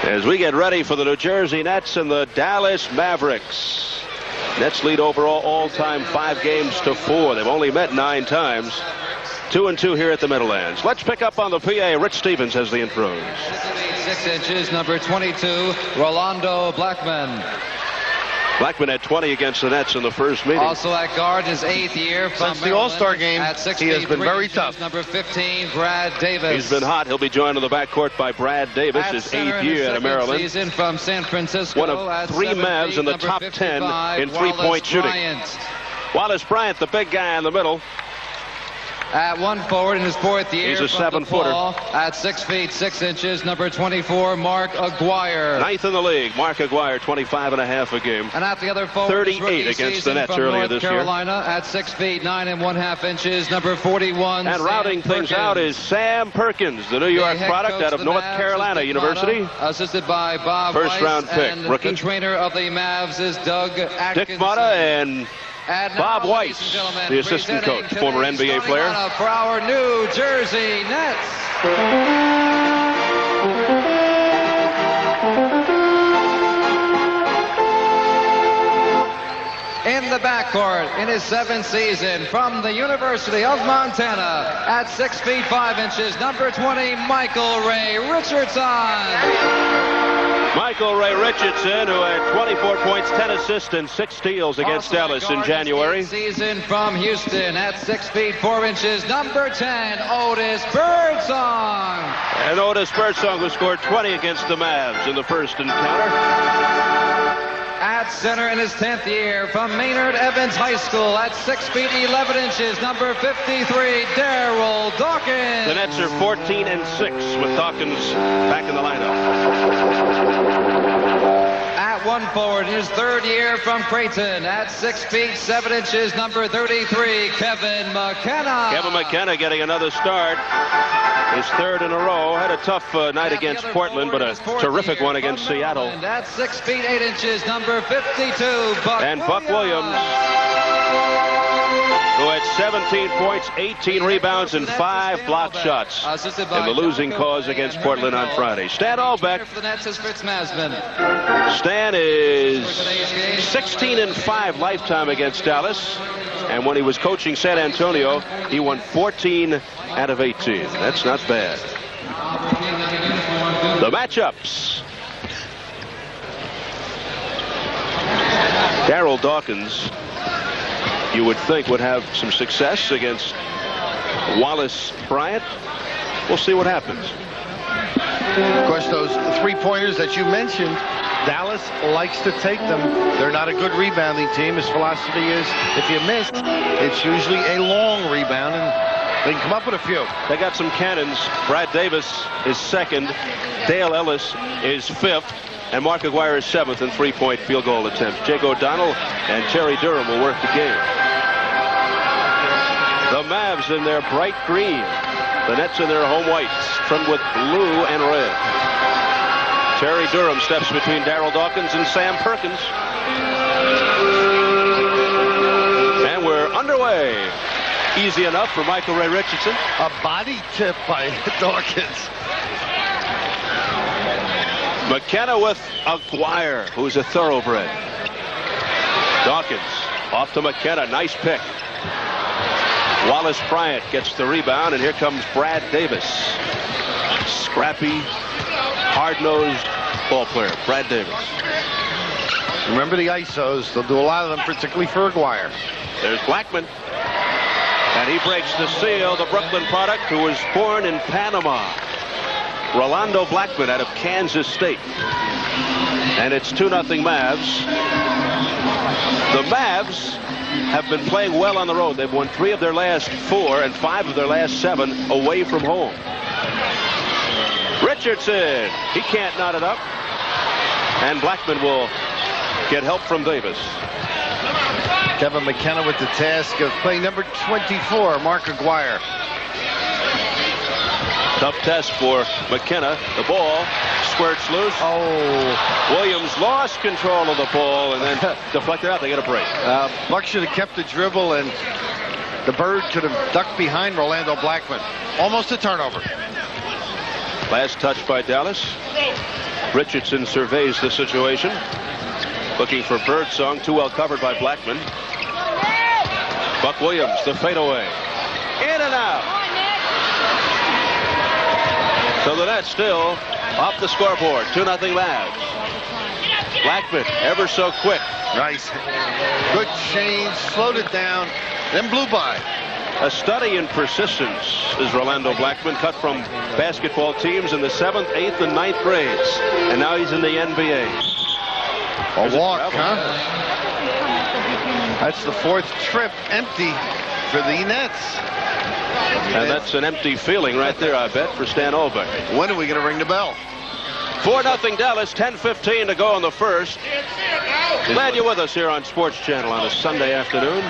As we get ready for the New Jersey Nets and the Dallas Mavericks. Nets lead overall all-time 5-4. They've only met 9 times. 2-2 here at the Meadowlands. Let's pick up on the PA. Rich Stevens has the intros. 6 inches, number 22, Rolando Blackman. Blackman had 20 against the Nets in the first meeting. Also at guard, his 8th year from Since the All-Star game, he has been very tough. Number 15, Brad Davis. He's been hot. He'll be joined in the backcourt by Brad Davis, his 8th year out of Maryland. Season from San Francisco. One of 3 Mavs in the top 10 in three-point shooting. Wallace Bryant, the big guy in the middle. At 1 forward in his 4th year. He's a 7-footer. At 6 feet 6 inches, number 24, Mark Aguirre. 9th in the league. Mark Aguirre, 25.5 a game. And at the other forward, 38 against the Nets earlier this year. Carolina at 6 feet 9 1/2 inches, number 41. And rounding things out is Sam Perkins, the New York product out of North Carolina University. Assisted by Bob First round pick, and rookie. The trainer of the Mavs is Doug Atkinson. Dick Motta and Bob Weiss, the assistant coach, former NBA player. For our New Jersey Nets. In the backcourt, in his 7th season, from the University of Montana, at 6 feet 5 inches, number 20, Michael Ray Richardson. Michael Ray Richardson, who had 24 points, 10 assists, and 6 steals against Dallas in January. Season from Houston at 6 feet 4 inches, number 10, Otis Birdsong. And Otis Birdsong, who scored 20 against the Mavs in the first encounter. At center in his 10th year from Maynard Evans High School at 6 feet 11 inches, number 53, Darryl Dawkins. The Nets are 14-6 with Dawkins back in the lineup. At 1 forward in his 3rd year from Creighton at 6 feet 7 inches, number 33, Kevin McKenna. Kevin McKenna getting another start. His 3rd in a row. Had a tough night against Portland, but a terrific one against Seattle. At 6 feet 8 inches, number 52, Buck and Buck Williams, who had 17 points, 18 rebounds, and 5 block shots in the losing cause against Portland on Friday. Stan Albeck. Stan is 16-5 lifetime against Dallas, and when he was coaching San Antonio, he won 14 out of 18. That's not bad. The matchups. Darryl Dawkins, you would think, would have some success against Wallace Bryant. We'll see what happens. Of course, those 3-pointers that you mentioned, Dallas likes to take them. They're not a good rebounding team. His philosophy is, if you miss, it's usually a long rebound, and they can come up with a few. They got some cannons. Brad Davis is 2nd. Dale Ellis is 5th. And Mark Aguirre is 7th in 3-point field goal attempts. Jake O'Donnell and Terry Durham will work the game. The Mavs in their bright green. The Nets in their home whites, trimmed with blue and red. Terry Durham steps between Darryl Dawkins and Sam Perkins. And we're underway. Easy enough for Michael Ray Richardson. A body tip by Dawkins. McKenna with Aguirre, who's a thoroughbred. Dawkins off to McKenna. Nice pick. Wallace Bryant gets the rebound, and here comes Brad Davis. Scrappy, hard-nosed ball player, Brad Davis. Remember the ISOs. They'll do a lot of them, particularly for Aguirre. There's Blackman. And he breaks the seal, the Brooklyn product, who was born in Panama. Rolando Blackman out of Kansas State. And it's 2-0 Mavs. The Mavs have been playing well on the road. They've won 3 of their last 4 and 5 of their last 7 away from home. Richardson, he can't knot it up. And Blackman will get help from Davis. Kevin McKenna with the task of playing number 24, Mark Aguirre. Tough test for McKenna. The ball squirts loose. Oh. Williams lost control of the ball and then deflected out. They get a break. Buck should have kept the dribble, and the Bird could have ducked behind Rolando Blackman. Almost a turnover. Last touch by Dallas. Richardson surveys the situation. Looking for Birdsong. Too well covered by Blackman. Buck Williams, the fadeaway. In and out. So the Nets still off the scoreboard. 2-0 Mavs. Blackman, ever so quick. Nice. Good change. Slowed it down. Then blew by. A study in persistence is Rolando Blackman, cut from basketball teams in the 7th, 8th, and 9th grades. And now he's in the NBA. A walk, huh? That's the 4th trip empty for the Nets. And that's an empty feeling right there, I bet, for Stan Olbeck. When are we going to ring the bell? 4-0 Dallas, 10:15 to go in the first. Glad you're with us here on Sports Channel on a Sunday afternoon.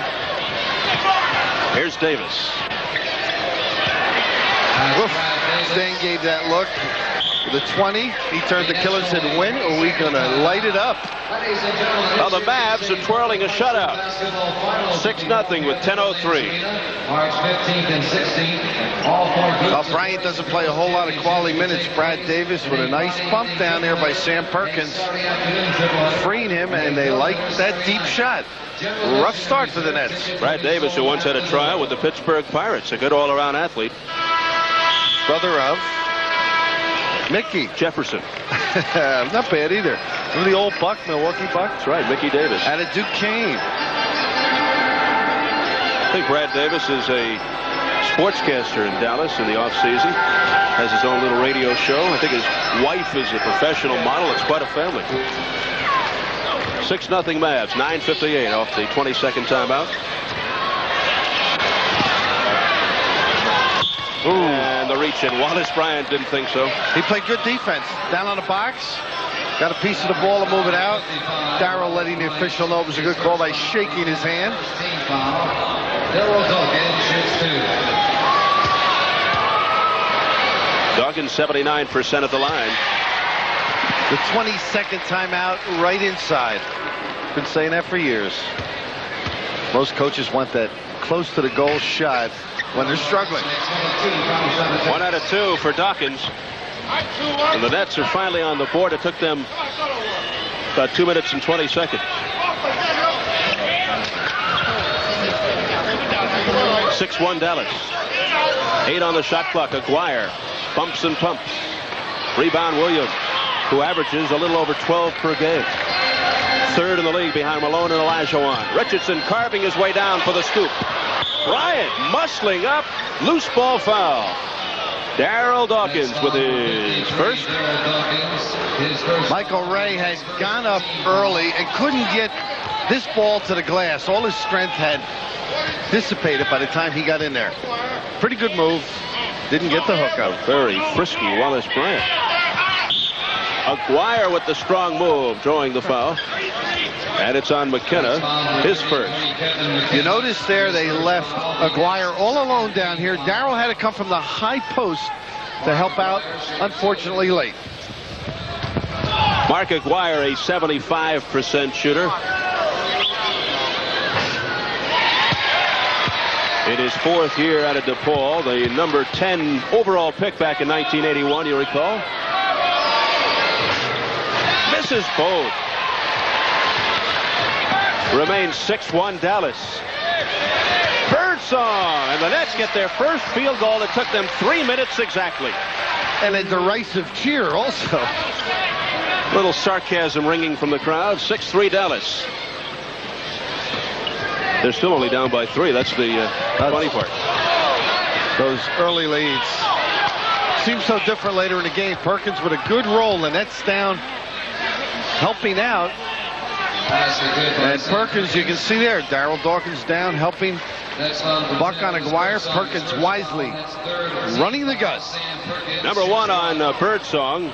Here's Davis. Oof. Stan gave that look. The 20, he turned to Killer and said, when are we going to light it up? Well, the Mavs are twirling a shutout. 6-0 with 10:03. March 15th and 16th. All 4 Well, Bryant doesn't play a whole lot of quality minutes. Brad Davis with a nice bump down there by Sam Perkins. Freeing him, and they like that deep shot. Rough start for the Nets. Brad Davis, who once had a trial with the Pittsburgh Pirates, a good all-around athlete. Brother of Mickey Jefferson. Not bad either. From the old Buck, Milwaukee Bucks. That's right, Mickey Davis. Out of Duquesne. I think Brad Davis is a sportscaster in Dallas in the offseason. Has his own little radio show. I think his wife is a professional model. It's quite a family. 6-0 Mavs, 9:58 off the 22nd timeout. Ooh. And the reach in. Wallace Bryant didn't think so. He played good defense. Down on the box. Got a piece of the ball to move it out. Darrell letting the official know it was a good call by shaking his hand. Dawkins 79% at the line. The 22nd timeout right inside. Been saying that for years. Most coaches want that close to the goal shot when they're struggling. 1 out of 2 for Dawkins. And the Nets are finally on the board. It took them about 2 minutes and 20 seconds. 6-1 Dallas. 8 on the shot clock. Aguirre bumps and pumps. Rebound Williams, who averages a little over 12 per game. 3rd in the league behind Malone and Olajuwon. Richardson carving his way down for the scoop. Bryant muscling up. Loose ball foul. Darrell Dawkins with his first. Michael Ray had gone up early and couldn't get this ball to the glass. All his strength had dissipated by the time he got in there. Pretty good move. Didn't get the hook up. Very frisky Wallace Bryant. Aguirre with the strong move, drawing the foul. And it's on McKenna, his first. You notice there they left Aguirre all alone down here. Darrell had to come from the high post to help out, unfortunately late. Mark Aguirre, a 75% shooter. In his 4th year out of DePaul, the number 10 overall pick back in 1981, you recall. Misses both. Remains 6-1 Dallas. Birdsong, and the Nets get their first field goal that took them 3 minutes exactly. And a derisive cheer also. Little sarcasm ringing from the crowd. 6-3 Dallas. They're still only down by 3. That's the funny part. Those early leads. Seems so different later in the game. Perkins with a good roll. The Nets down, helping out. And Perkins, you can see there, Darrell Dawkins down, helping Buck on Aguirre. Perkins wisely running the gun. Number 1 on Birdsong.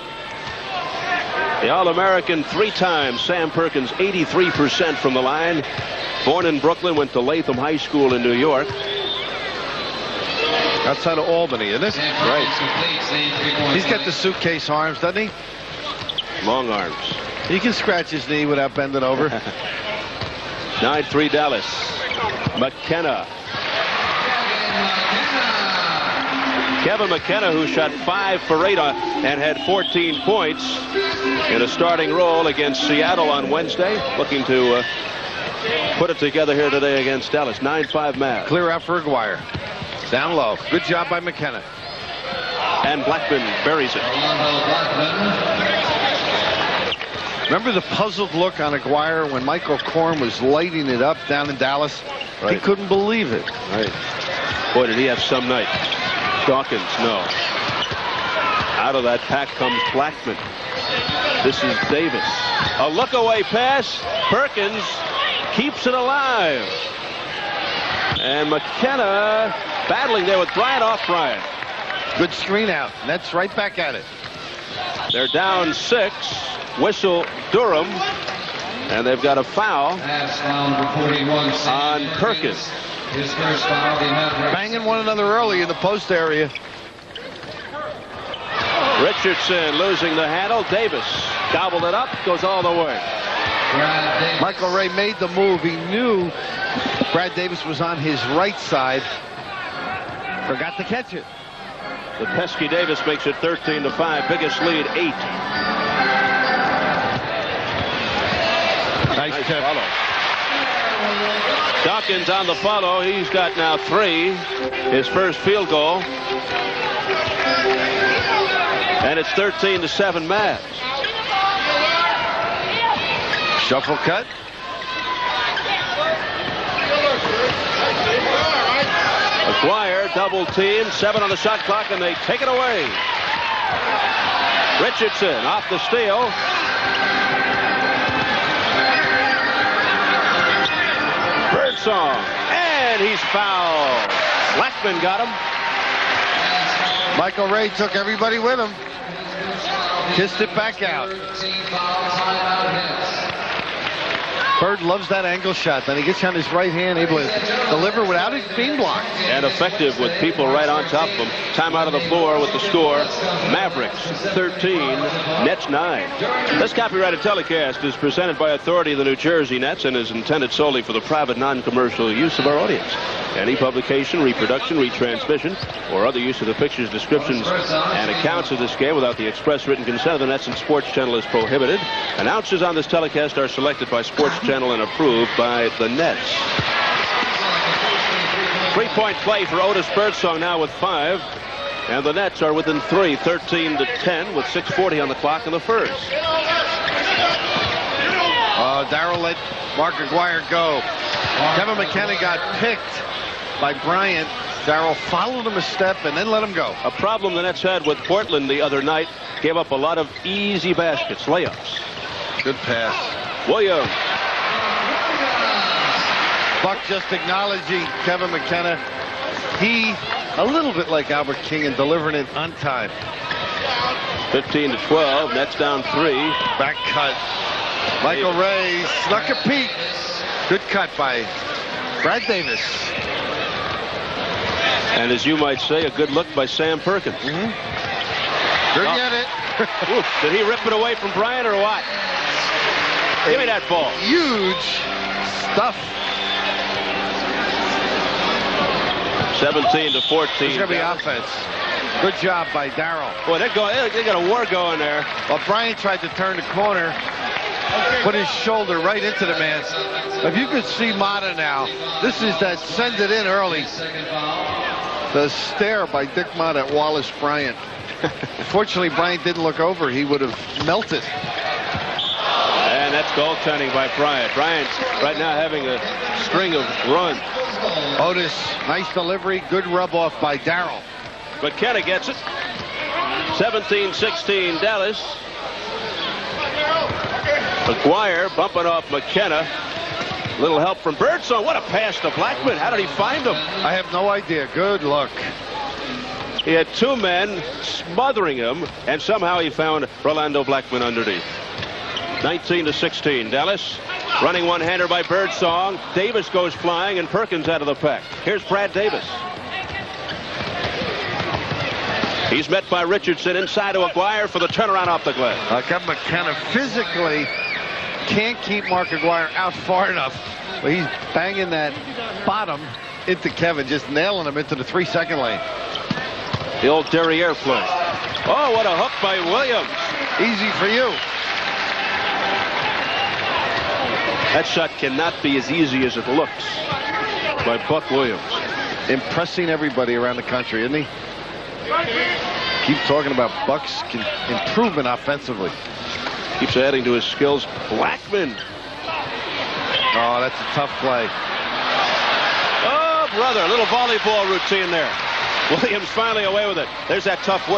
The All-American 3 times, Sam Perkins, 83% from the line. Born in Brooklyn, went to Latham High School in New York. Outside of Albany, isn't it? Right. He's got the suitcase arms, doesn't he? Long arms. He can scratch his knee without bending over. 9-3 Dallas. McKenna. Kevin McKenna, who shot 5 for 8 and had 14 points in a starting role against Seattle on Wednesday, looking to put it together here today against Dallas. 9-5 Mavs. Clear out for Aguirre. Down low. Good job by McKenna. And Blackman buries it. Remember the puzzled look on Aguirre when Michael Korn was lighting it up down in Dallas? Right. He couldn't believe it. Right. Boy, did he have some night. Dawkins, no. Out of that pack comes Blackman. This is Davis. A look-away pass. Perkins keeps it alive. And McKenna battling there with Bryant, off Bryant. Good screen out. Nets right back at it. They're down 6. Whistle Durham. And they've got a foul on Perkins. His first foul, the Mavericks. Banging one another early in the post area. Richardson losing the handle. Davis gobbled it up, goes all the way. Michael Ray made the move. He knew Brad Davis was on his right side. Forgot to catch it. The pesky Davis makes it 13-5. Biggest lead, 8. Nice tip. Follow. Dawkins on the follow. He's got now 3. His first field goal. And it's 13-7 Mavs. Shuffle cut. Aguirre double team. 7 on the shot clock, and they take it away. Richardson off the steal. Birdsong, and he's fouled. Blackman got him. Michael Ray took everybody with him. Kissed it back out. Bird loves that angle shot. Then he gets on his right hand, able to deliver without it being blocked. And effective with people right on top of him. Time out of the floor with the score. Mavericks 13, Nets 9. This copyrighted telecast is presented by authority of the New Jersey Nets and is intended solely for the private, non-commercial use of our audience. Any publication, reproduction, retransmission, or other use of the pictures, descriptions, and accounts of this game without the express written consent of the Nets and Sports Channel is prohibited. Announcers on this telecast are selected by Sports Channel and approved by the Nets. 3-point play for Otis Birdsong now with 5. And the Nets are within 3, 13-10 with 6:40 on the clock in the first. Darryl let Mark Aguirre go. Kevin McKenna got picked by Bryant. Darryl followed him a step and then let him go. A problem the Nets had with Portland the other night. Gave up a lot of easy baskets, layups. Good pass. Williams. Buck just acknowledging Kevin McKenna. He, a little bit like Albert King, in delivering it on time. 15-12. Nets down 3. Back cut. Michael Ray snuck a peek. Good cut by Brad Davis. And as you might say, a good look by Sam Perkins. Couldn't get it. Ooh, did he rip it away from Bryant or what? Give me that ball. Huge stuff. 17-14. It's going to be offense. Good job by Darryl. Boy, they got a war going there. Well, Bryant tried to turn the corner, put his shoulder right into the man. If you could see Mata now, this is that send it in early. The stare by Dick Mata at Wallace Bryant. Fortunately, Bryant didn't look over. He would have melted. And that's goaltending by Bryant. Bryant's right now having a string of runs. Otis, nice delivery. Good rub off by Darryl. McKenna gets it. 17-16 Dallas. Aguirre bumping off McKenna. Little help from Birdsong. What a pass to Blackman. How did he find him? I have no idea. Good luck. He had 2 men smothering him, and somehow he found Rolando Blackman underneath. 19-16 Dallas. Running one-hander by Birdsong. Davis goes flying, and Perkins out of the pack. Here's Brad Davis. He's met by Richardson inside to Aguirre for the turnaround off the glass. Kevin McKenna physically can't keep Mark Aguirre out far enough. But he's banging that bottom into Kevin, just nailing him into the 3-second lane. The old derriere play. Oh, what a hook by Williams. Easy for you. That shot cannot be as easy as it looks by Buck Williams. Impressing everybody around the country, isn't he? Keep talking about Buck's improvement offensively. Keeps adding to his skills. Blackman. Oh, that's a tough play. Oh, brother, a little volleyball routine there. Williams finally away with it. There's that tough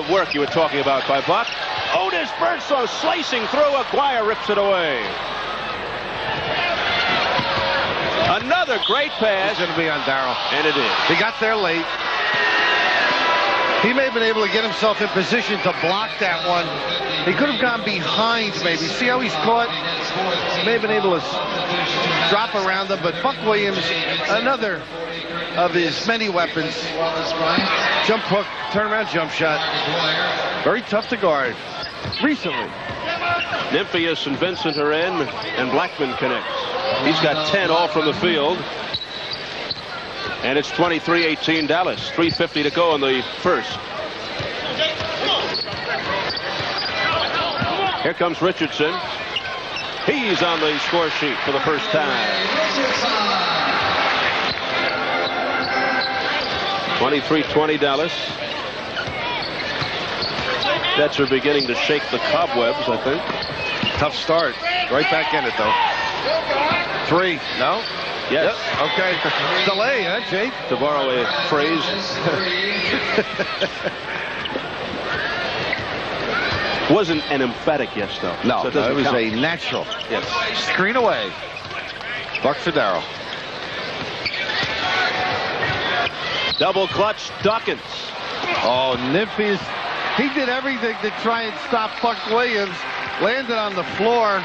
work you were talking about by Buck. Otis Birdsong slicing through. Aguirre rips it away. Another great pass. It's going to be on Darryl. And it is. He got there late. He may have been able to get himself in position to block that one. He could have gone behind maybe. See how he's caught? He may have been able to drop around him, but Buck Williams, another of his many weapons. Jump hook, turnaround jump shot. Very tough to guard. Recently. Nymphius and Vincent are in, and Blackman connects. He's got 10 all from the field. And it's 23-18 Dallas. 3:50 to go in the first. Here comes Richardson. He's on the score sheet for the first time. 23-20 Dallas. Jets are beginning to shake the cobwebs, I think. Tough start. Right back in it, though. 3. No? Yes. Yep. Okay. Delay, huh, Jake? To borrow a phrase. Wasn't an emphatic yes, though. No, so it was count. a natural. Yes. Screen away. Buck for Darryl. Double clutch Dawkins. Oh, Nymphius. He did everything to try and stop Buck Williams. Landed on the floor.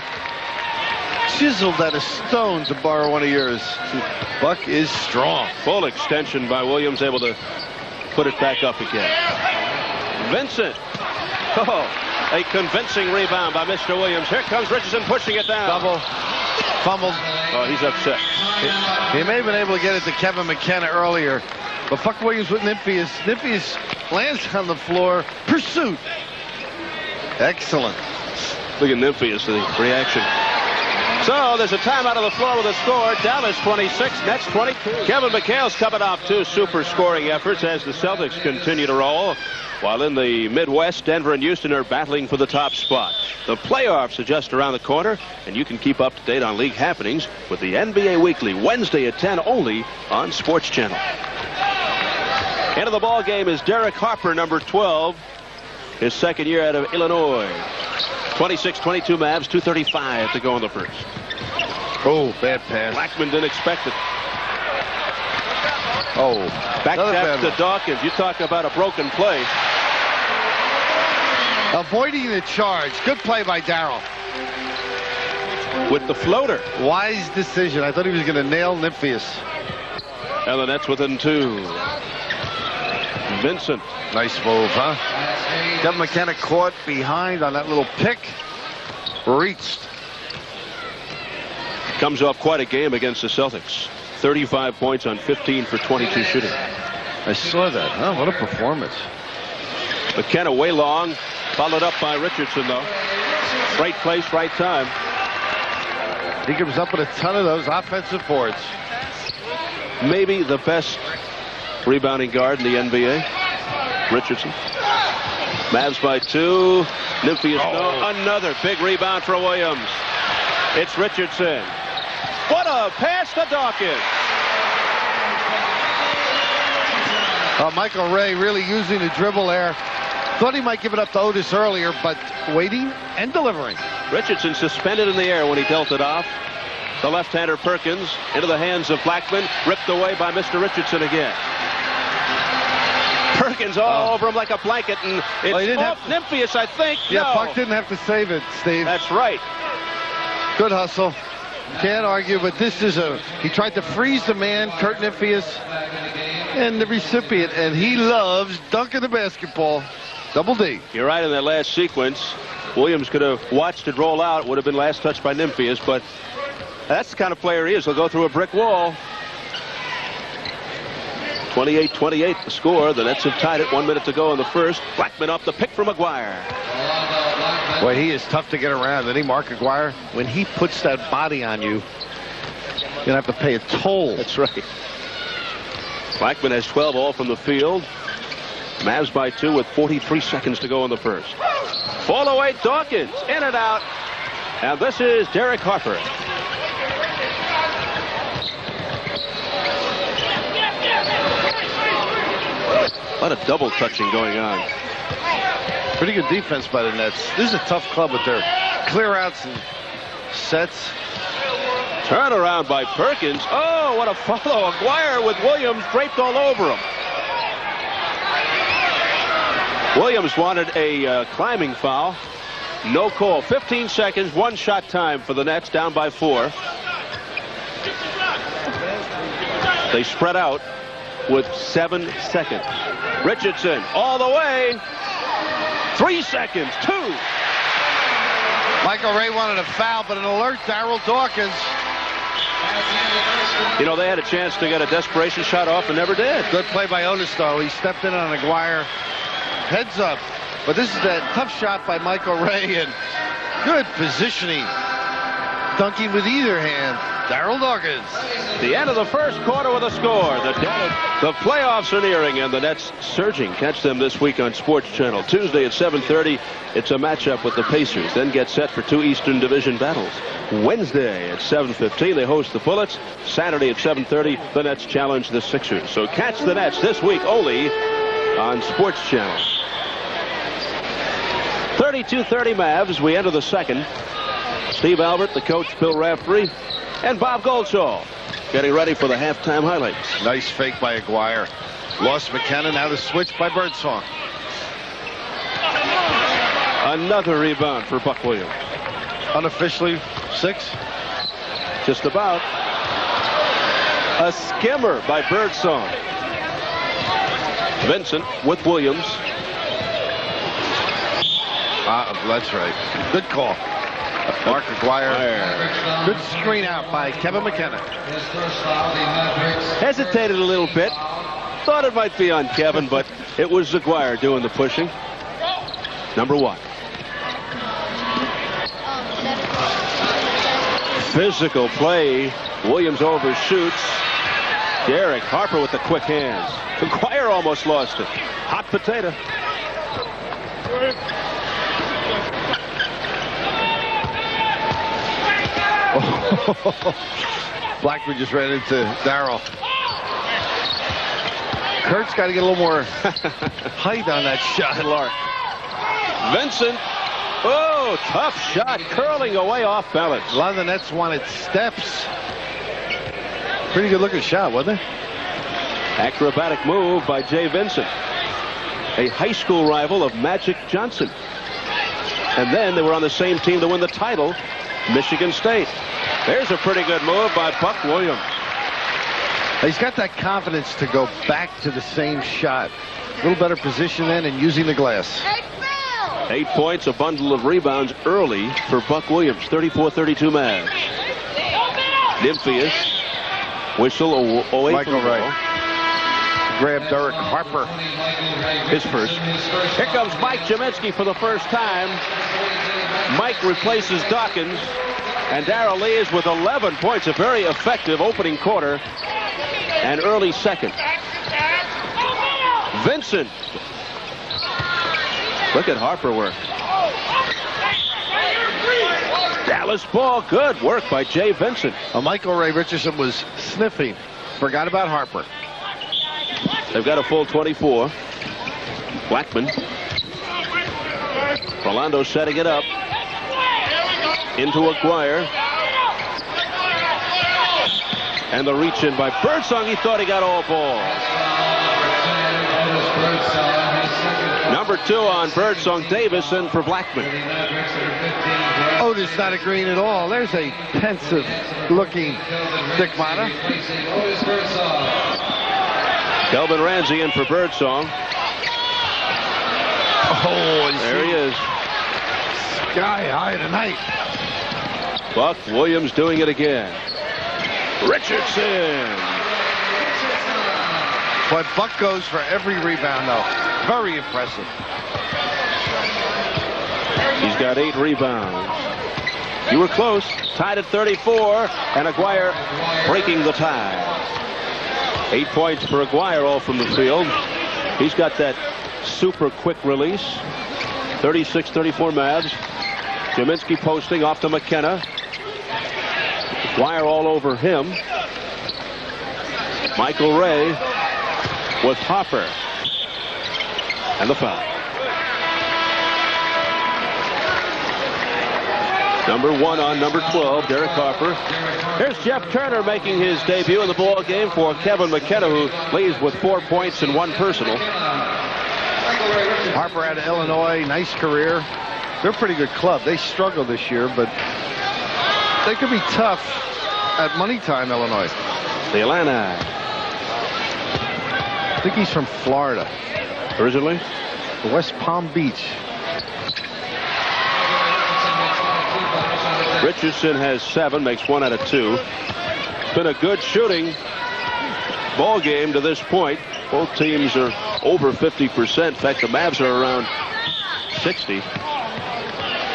Chiseled at a stone, to borrow one of yours. Buck is strong. Full extension by Williams, able to put it back up again. Vincent. Oh, a convincing rebound by Mr. Williams. Here comes Richardson pushing it down. Double. Fumbled. Oh, he's upset. He may have been able to get it to Kevin McKenna earlier, but Buck Williams with Nymphius. Nymphius lands on the floor. Pursuit. Excellent. Look at Nymphius, the reaction. So there's a timeout on the floor with a score. Dallas 26, Nets 22. Kevin McHale's coming off 2 super scoring efforts as the Celtics continue to roll. While in the Midwest, Denver and Houston are battling for the top spot. The playoffs are just around the corner, and you can keep up to date on league happenings with the NBA Weekly, Wednesday at 10 only on Sports Channel. Into the ball game is Derek Harper, number 12, his second year out of Illinois. 26-22 Mavs, 2:35 to go in the first. Oh, bad pass. Blackman didn't expect it. Oh, Back to Dawkins. You talk about a broken play. Avoiding the charge. Good play by Darryl. With the floater. Wise decision. I thought he was going to nail Nymphius. And the Nets within 2. Vincent. Nice move, huh? Kevin McKenna caught behind on that little pick. Reached. Comes off quite a game against the Celtics. 35 points on 15 for 22 shooting. I saw that. Oh, what a performance. McKenna way long. Followed up by Richardson, though. Right place, right time. He comes up with a ton of those offensive boards. Maybe the best rebounding guard in the NBA. Richardson. Mavs by 2. Nymphius, no. Another big rebound for Williams. It's Richardson. What a pass to Dawkins. Michael Ray really using the dribble there. Thought he might give it up to Otis earlier, but waiting and delivering. Richardson suspended in the air when he dealt it off. The left-hander Perkins into the hands of Blackman. Ripped away by Mr. Richardson again. Perkins all over him like a blanket, and it's off Nymphius, I think. Yeah, no. Buck didn't have to save it, Steve. That's right. Good hustle. Can't argue, but this is he tried to freeze the man, Kurt Nymphius, and the recipient, and he loves dunking the basketball. Double D. You're right in that last sequence. Williams could have watched it roll out. Would have been last touched by Nymphius, but that's the kind of player he is. He'll go through a brick wall. 28-28 the score. The Nets have tied it 1 minute to go in the first. Blackman off the pick from McGuire. Boy, he is tough to get around, isn't he, Mark McGuire? When he puts that body on you, you're going to have to pay a toll. That's right. Blackman has 12 all from the field. Mavs by 2 with 43 seconds to go in the first. Fall away Dawkins. In and out. And this is Derek Harper. A lot of double touching going on. Pretty good defense by the Nets. This is a tough club with their clear outs and sets. Turnaround by Perkins. Oh, what a follow. Aguirre with Williams draped all over him. Williams wanted a climbing foul. No call. 15 seconds, 1 shot time for the Nets, down by 4. They spread out with 7 seconds. Richardson all the way. 3 seconds, 2. Michael Ray wanted a foul, but an alert Darryl Dawkins. You know, they had a chance to get a desperation shot off and never did. Good play by Otis, though. He stepped in on Aguirre. Heads up. But this is that tough shot by Michael Ray, and good positioning. Dunking with either hand. Darryl Dawkins. The end of the first quarter with a score. The playoffs are nearing, and the Nets surging. Catch them this week on Sports Channel. Tuesday at 7:30, it's a matchup with the Pacers. Then get set for 2 Eastern Division battles. Wednesday at 7:15, they host the Bullets. Saturday at 7:30, the Nets challenge the Sixers. So catch the Nets this week only on Sports Channel. 32-30 Mavs. We enter the second. Steve Albert, the coach, Bill Raftery, and Bob Goldsall getting ready for the halftime highlights. Nice fake by Aguirre. Lost McKenna. Now the switch by Birdsong. Another rebound for Buck Williams. Unofficially 6. Just about. A skimmer by Birdsong. Vincent with Williams. That's right. Good call. Mark Aguirre. Good screen out by Kevin McKenna. Hesitated a little bit. Thought it might be on Kevin, but it was Aguirre doing the pushing. Number 1. Physical play. Williams overshoots. Derek Harper with the quick hands. Aguirre almost lost it. Hot potato. Blackman just ran into Darryl. Kurt's got to get a little more height on that shot. Lark. Vincent. Oh, tough shot. Curling away off balance. A lot of the Nets wanted steps. Pretty good looking shot, wasn't it? Acrobatic move by Jay Vincent, a high school rival of Magic Johnson. And then they were on the same team to win the title, Michigan State. There's a pretty good move by Buck Williams. He's got that confidence to go back to the same shot. A little better position then and using the glass. 8 points, a bundle of rebounds early for Buck Williams. 34-32 Mavs. Nymphius. Whistle away Michael from Wright. Grab Derek Harper. His first. Here comes Mike Jaminski for the first time. Mike replaces Dawkins. And Darrell leaves with 11 points. A very effective opening quarter and early second. Vincent. Look at Harper work. Dallas ball. Good work by Jay Vincent. Michael Ray Richardson was sniffing. Forgot about Harper. They've got a full 24. Blackman. Rolando setting it up. Into Aguirre. And the reach in by Birdsong. He thought he got all ball. Number 2 on Birdsong. Davison for Blackman. Otis not agreeing at all. There's a pensive looking Dick Mata. Kelvin Ramsey in for Birdsong. Oh, there he is. Sky high tonight. Buck Williams doing it again. Richardson. But Buck goes for every rebound, though. Very impressive. He's got 8 rebounds. You were close. Tied at 34, and Aguirre breaking the tie. 8 points for Aguirre, all from the field. He's got that super quick release. 36-34 Mavs. Kaminsky posting off to McKenna. Aguirre all over him. Michael Ray with Hopper. And the foul. Number 1 on number 12, Derek Harper. Here's Jeff Turner making his debut in the ball game for Kevin McKenna, who leads with 4 points and 1 personal. Harper out of Illinois, nice career. They're a pretty good club. They struggle this year, but they could be tough at money time, Illinois. The Illini. I think he's from Florida. Originally? West Palm Beach. Richardson has 7, makes 1 out of 2. It's been a good shooting ball game to this point. Both teams are over 50%. In fact, the Mavs are around 60.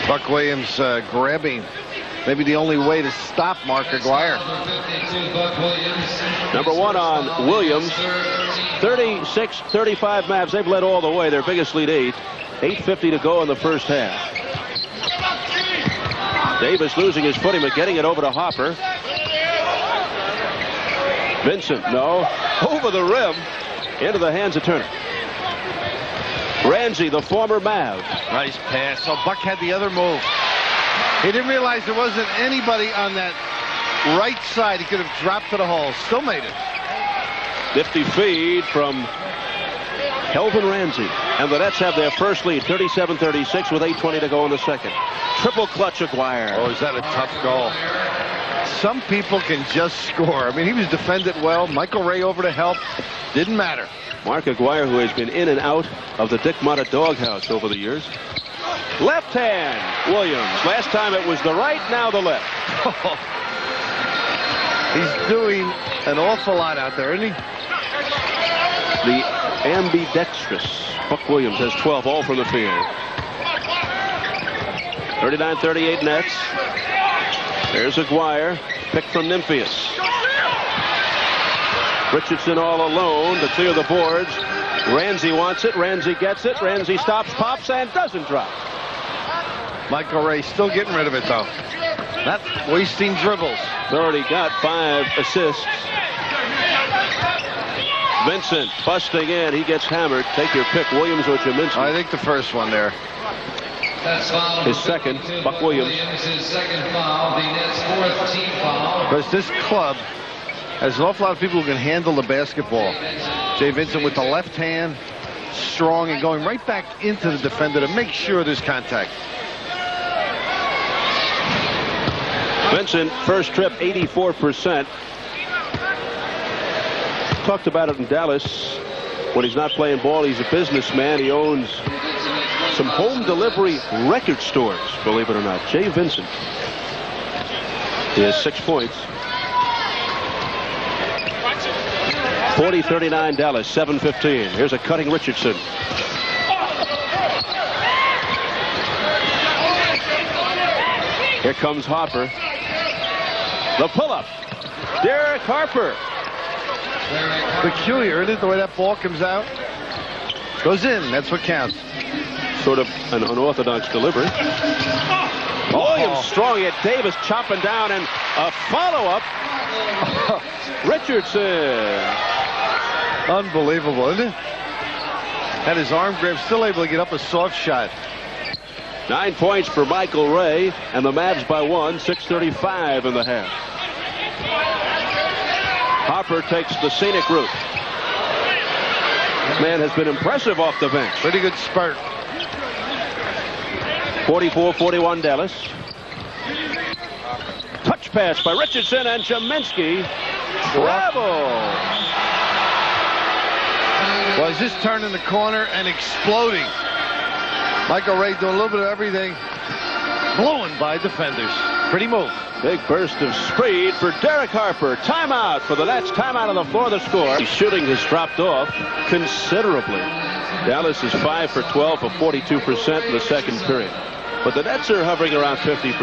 Buck Williams grabbing. Maybe the only way to stop Mark Aguirre. Number 1 on Williams. 36-35 Mavs. They've led all the way. Their biggest lead 8. 8:50 to go in the first half. Davis losing his footing, but getting it over to Hopper. Vincent, no. Over the rim. Into the hands of Turner. Ramsey, the former Mav. Nice pass. So Buck had the other move. He didn't realize there wasn't anybody on that right side. He could have dropped to the hole. Still made it. Nifty feed from Kelvin Ramsey. And the Nets have their first lead, 37-36, with 8:20 to go in the second. Triple clutch Aguirre. Oh, is that a tough goal? Some people can just score. I mean, he was defended well. Michael Ray over to help. Didn't matter. Mark Aguirre, who has been in and out of the Dick Motta doghouse over the years. Left hand, Williams. Last time it was the right, now the left. He's doing an awful lot out there, isn't he? The ambidextrous Buck Williams has 12, all from the field. 39-38 Nets. There's Aguirre, pick from Nymphius. Richardson all alone to clear the boards. Ramsey wants it. Ramsey gets it. Ramsey stops, pops, and doesn't drop. Michael Ray still getting rid of it, though. Not wasting dribbles. He's already got 5 assists. Vincent busting in. He gets hammered. Take your pick, Williams or Kaminsky. I think the first one there. His second, Buck Williams. His second foul, the Nets' 4th team foul. Because this club has an awful lot of people who can handle the basketball. Jay Vincent with the left hand, strong and going right back into the defender to make sure there's contact. Vincent, first trip, 84%. Talked about it in Dallas. When he's not playing ball, he's a businessman. He owns some home delivery record stores, believe it or not. Jay Vincent. He has 6 points. 40-39 Dallas, 7:15. Here's a cutting Richardson. Here comes Hopper. The pull-up. Derek Harper. Peculiar, isn't it, the way that ball comes out? Goes in, that's what counts. Sort of an unorthodox delivery. Williams strong at Davis chopping down, and a follow-up. Richardson. Unbelievable, isn't it? Had his arm grab, still able to get up a soft shot. 9 points for Michael Ray, and the Mavs by 1, 6:35 in the half. Hopper takes the scenic route. This man has been impressive off the bench. Pretty good spurt. 44-41 Dallas. Touch pass by Richardson, and Kaminsky travel. Well, he's just turning the corner and exploding. Michael Ray doing a little bit of everything. Blown by defenders. Pretty move. Big burst of speed for Derek Harper. Timeout for the Nets. Timeout on the floor. The score. His shooting has dropped off considerably. Dallas is 5 for 12 for 42% in the second period. But the Nets are hovering around 50%.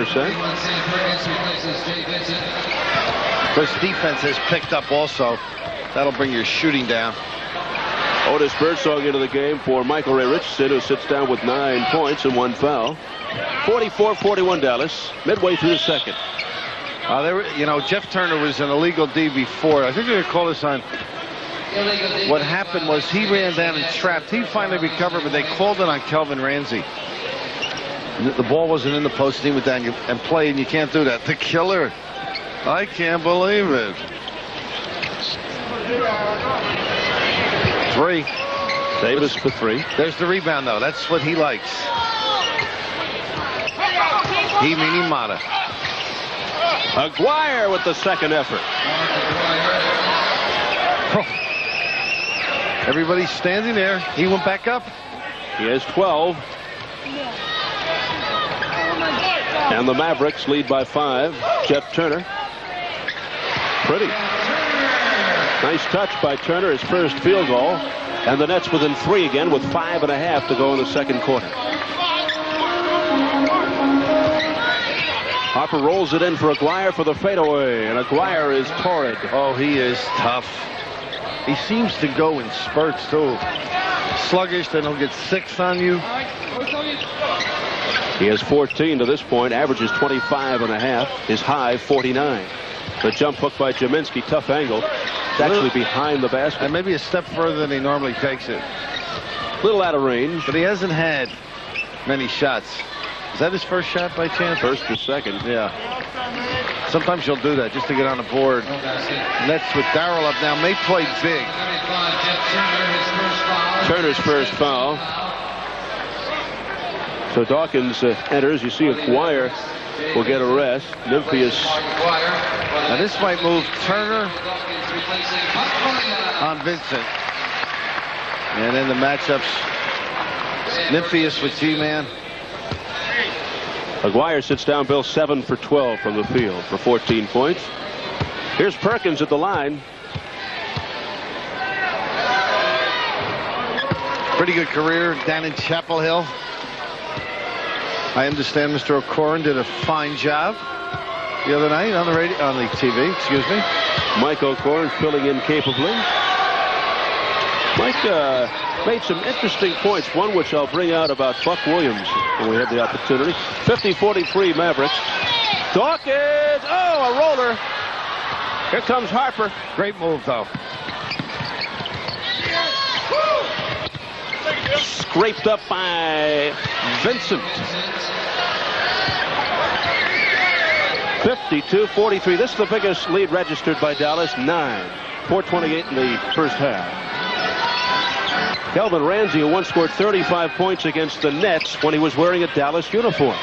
This defense has picked up also. That'll bring your shooting down. Otis Birdsong into the game for Michael Ray Richardson, who sits down with 9 points and 1 foul. 44-41 Dallas, midway through the second. Jeff Turner was an illegal D before. I think they're going to call this on. What happened was he ran down and trapped. He finally recovered, but they called it on Kelvin Ramsey. The ball wasn't in the post, and he went down and played, and you can't do that. The killer. I can't believe it. 3. Davis for 3. There's the rebound, though. That's what he likes. He meaning Mata. Aguirre with the second effort. Everybody's standing there. He went back up. He has 12. And the Mavericks lead by 5. Jeff Turner. Pretty. Nice touch by Turner, his first field goal. And the Nets within 3 again with 5.5 to go in the second quarter. Harper rolls it in for Aguirre for the fadeaway. And Aguirre is torrid. Oh, he is tough. He seems to go in spurts, too. Sluggish, then he'll get 6 on you. He has 14 to this point, averages 25.5. His high, 49. The jump hook by Jaminski, tough angle. It's actually behind the basket. And maybe a step further than he normally takes it. Little out of range. But he hasn't had many shots. Is that his first shot by chance? First or second. Yeah. Sometimes you'll do that just to get on the board. Nets with Darrell up now may play big. Turner's first foul. So Dawkins enters. You see Aguirre will get a rest. Nymphius. Now this might move Turner on Vincent. And then the matchups. Nymphius with G-Man. Aguirre sits down, Bill, 7 for 12 from the field for 14 points. Here's Perkins at the line. Pretty good career down in Chapel Hill. I understand Mr. O'Corin did a fine job the other night on the TV, excuse me. Mike O'Corin filling in capably. Mike made some interesting points, one which I'll bring out about Buck Williams when we have the opportunity. 50-43 Mavericks. Dawkins, a roller. Here comes Harper. Great move, though. Scraped up by Vincent. 52-43. This is the biggest lead registered by Dallas. 4:28 in the first half. Kelvin Ramsey, who once scored 35 points against the Nets when he was wearing a Dallas uniform.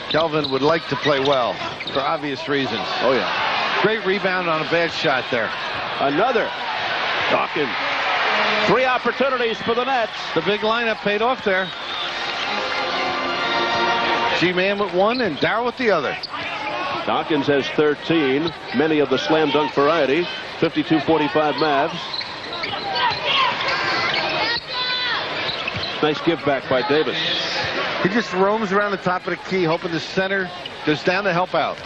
Kelvin would like to play well for obvious reasons. Oh, yeah. Great rebound on a bad shot there. Another. Dawkins. 3 opportunities for the Nets. The big lineup paid off there. G-Man with 1 and Darrell with the other. Dawkins has 13, many of the slam dunk variety. 52-45 Mavs. Nice give back by Davis. He just roams around the top of the key, hoping the center goes down to help out.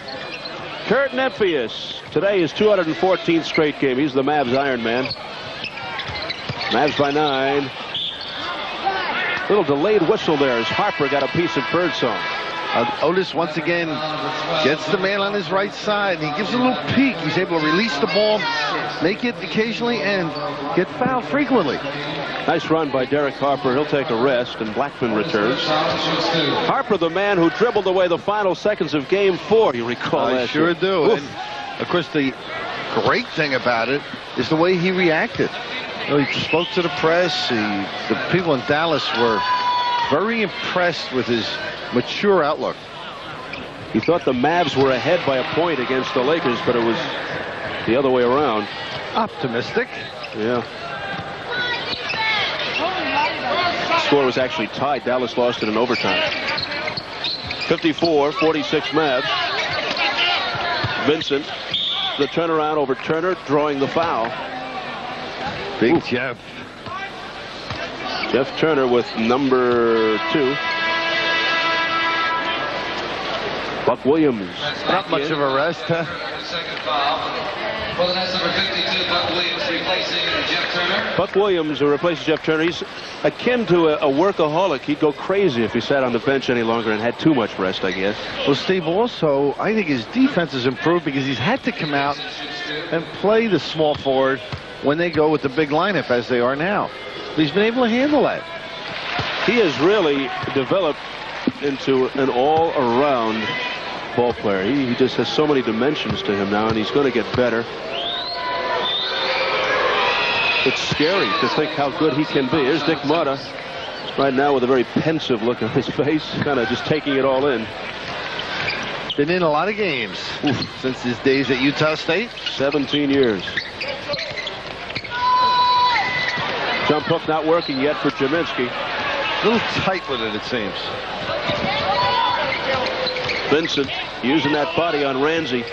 Kurt Nymphius. Today is 214th straight game. He's the Mavs Iron Man. Mavs by 9. Little delayed whistle there as Harper got a piece of Birdsong. Otis once again gets the man on his right side, and he gives a little peek. He's able to release the ball, make it occasionally, and get fouled frequently. Nice run by Derek Harper. He'll take a rest, and Blackman returns. Harper, the man who dribbled away the final seconds of Game 4, you recall that? I sure do. And, of course, the great thing about it is the way he reacted. He spoke to the press. The people in Dallas were very impressed with his mature outlook. He thought the Mavs were ahead by a point against the Lakers, but it was the other way around. Optimistic. Yeah. The score was actually tied. Dallas lost it in overtime. 54-46 Mavs. Vincent, the turnaround over Turner, drawing the foul. Big Jeff. Jeff Turner with number 2. Buck Williams. Not much of a rest, huh? Second foul. Well, that's number 52, Buck Williams, replacing Jeff Turner. Buck Williams, who replaces Jeff Turner, he's akin to a workaholic. He'd go crazy if he sat on the bench any longer and had too much rest, I guess. Well, Steve, also, I think his defense has improved because he's had to come out and play the small forward when they go with the big lineup as they are now. He's been able to handle that. He has really developed into an all-around ball player. He just has so many dimensions to him now, and he's going to get better. It's scary to think how good he can be. Here's Dick Motta right now with a very pensive look on his face, kind of just taking it all in. Been in a lot of games since his days at Utah State. 17 years. Jump hook not working yet for Jaminski. A little tight with it seems. Vincent using that body on Ramsey.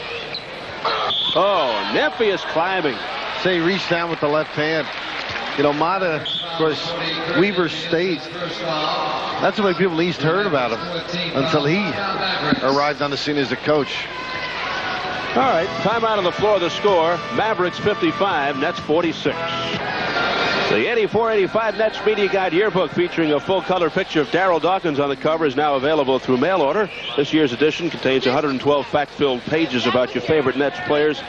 Oh, Nymphius climbing. Say he reached down with the left hand. You know, Motta, of course, Weber State. That's the way people least heard about him until he arrived on the scene as a coach. All right, timeout on the floor. The score: Mavericks 55, Nets 46. The 84-85 Nets Media Guide Yearbook, featuring a full-color picture of Darryl Dawkins on the cover, is now available through mail order. This year's edition contains 112 fact-filled pages about your favorite Nets players.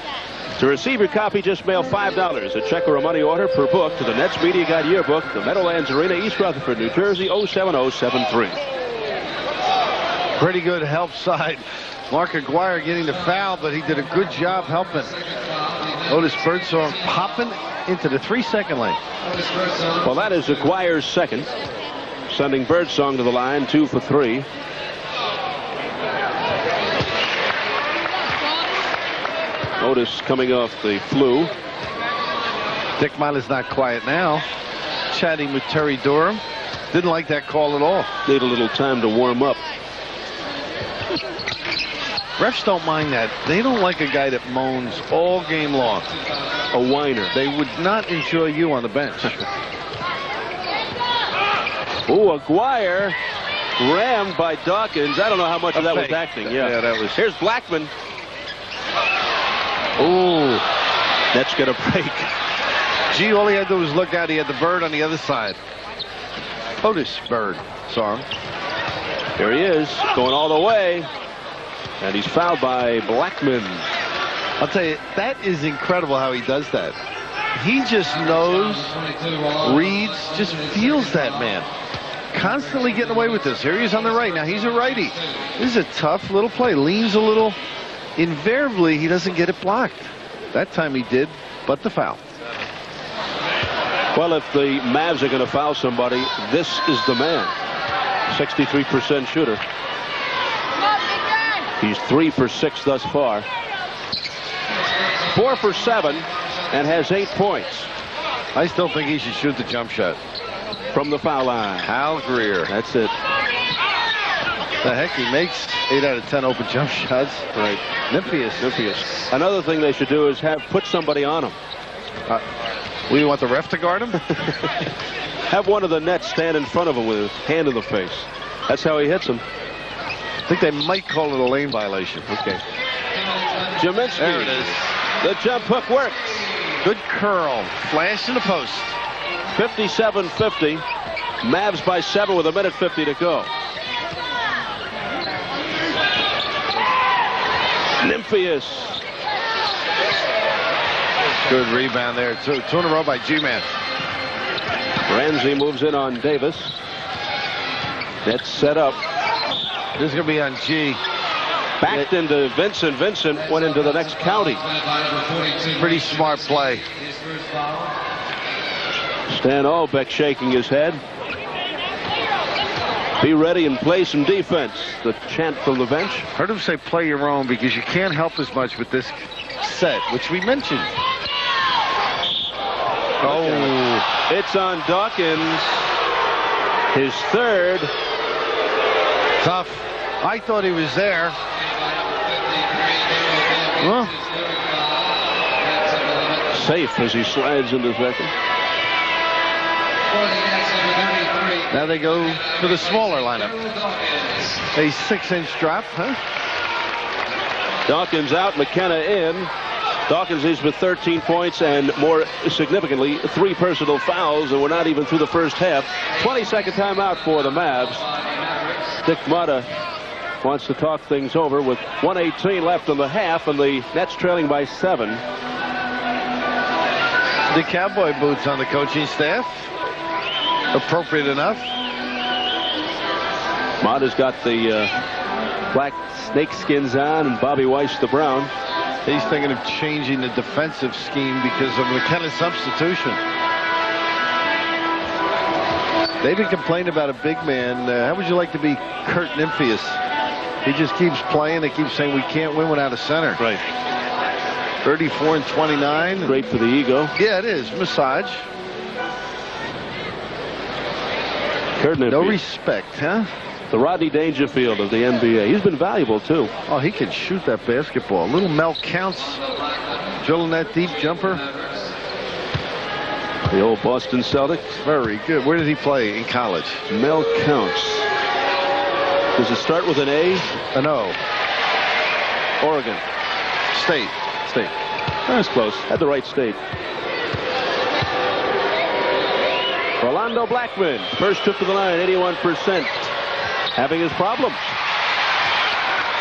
To receive your copy, just mail $5, a check or a money order per book to the Nets Media Guide Yearbook, the Meadowlands Arena, East Rutherford, New Jersey, 07073. Pretty good help side. Mark Aguirre getting the foul, but he did a good job helping. Otis Birdsong popping into the 3-second lane. Well, that is Aguirre's second, sending Birdsong to the line, 2 for 3. Otis coming off the flu. Dick Motta's not quiet now. Chatting with Terry Durham. Didn't like that call at all. Need a little time to warm up. Refs don't mind that. They don't like a guy that moans all game long. A whiner. They would not enjoy you on the bench. Ooh, Aguirre rammed by Dawkins. I don't know how much of that was acting. Yeah, that was. Here's Blackman. Ooh. Nets get a break. Gee, all he had to do was look out. He had the bird on the other side. Otis Bird. Saw him. Here he is, going all the way. And he's fouled by Blackman. I'll tell you, that is incredible how he does that. He just knows, reads, just feels that man. Constantly getting away with this. Here he is on the right. Now he's a righty. This is a tough little play. Leans a little. Invariably, he doesn't get it blocked. That time he did, but the foul. Well, if the Mavs are going to foul somebody, this is the man. 63% shooter. He's 3 for 6 thus far. 4 for 7 and has 8 points. I still think he should shoot the jump shot. From the foul line. Hal Greer. That's it. The heck, he makes 8 out of 10 open jump shots. Right. Nymphius. Another thing they should do is put somebody on him. We want the ref to guard him? Have one of the Nets stand in front of him with his hand in the face. That's how he hits him. I think they might call it a lane violation. Okay. Jaminski. There it is. The jump hook works. Good curl. Flash in the post. 57-50. Mavs by 7 with 1:50 to go. Nymphius. Good rebound there. Two in a row by G-Man. Ramsey moves in on Davis. That's set up. This is going to be on G. Backed into Vincent. Vincent went into the next county. Pretty smart play. Stan Albeck shaking his head. Be ready and play some defense. The chant from the bench. Heard him say play your own because you can't help as much with this set, which we mentioned. Oh. It's on Dawkins. His third. Tough. I thought he was there. Well, safe as he slides into second. now they go to the smaller lineup. A 6-inch drop, huh? Dawkins out, McKenna in. Dawkins is with 13 points and, more significantly, 3 personal fouls, and we're not even through the first half. 20-second timeout for the Mavs. Dick Motta wants to talk things over with 1:18 left in the half, and the Nets trailing by 7. The cowboy boots on the coaching staff. Appropriate enough. Motta's got the black snake skins on, and Bobby Weiss the brown. He's thinking of changing the defensive scheme because of McKenna's substitution. They've been complaining about a big man. How would you like to be Kurt Nymphius? He just keeps playing. They keep saying we can't win without a center. Right. 34 and 29. Great for the ego. Yeah, it is. Massage. Kurt Nymphius. No respect, huh? The Rodney Dangerfield of the NBA. He's been valuable, too. Oh, he can shoot that basketball. Little Mel Counts drilling that deep jumper. The old Boston Celtics. Very good. Where did he play in college? Mel Counts. Does it start with an A? An O. Oregon. State. That's close. Had the right state. Orlando Blackman. First trip to the line, 81%. Having his problems.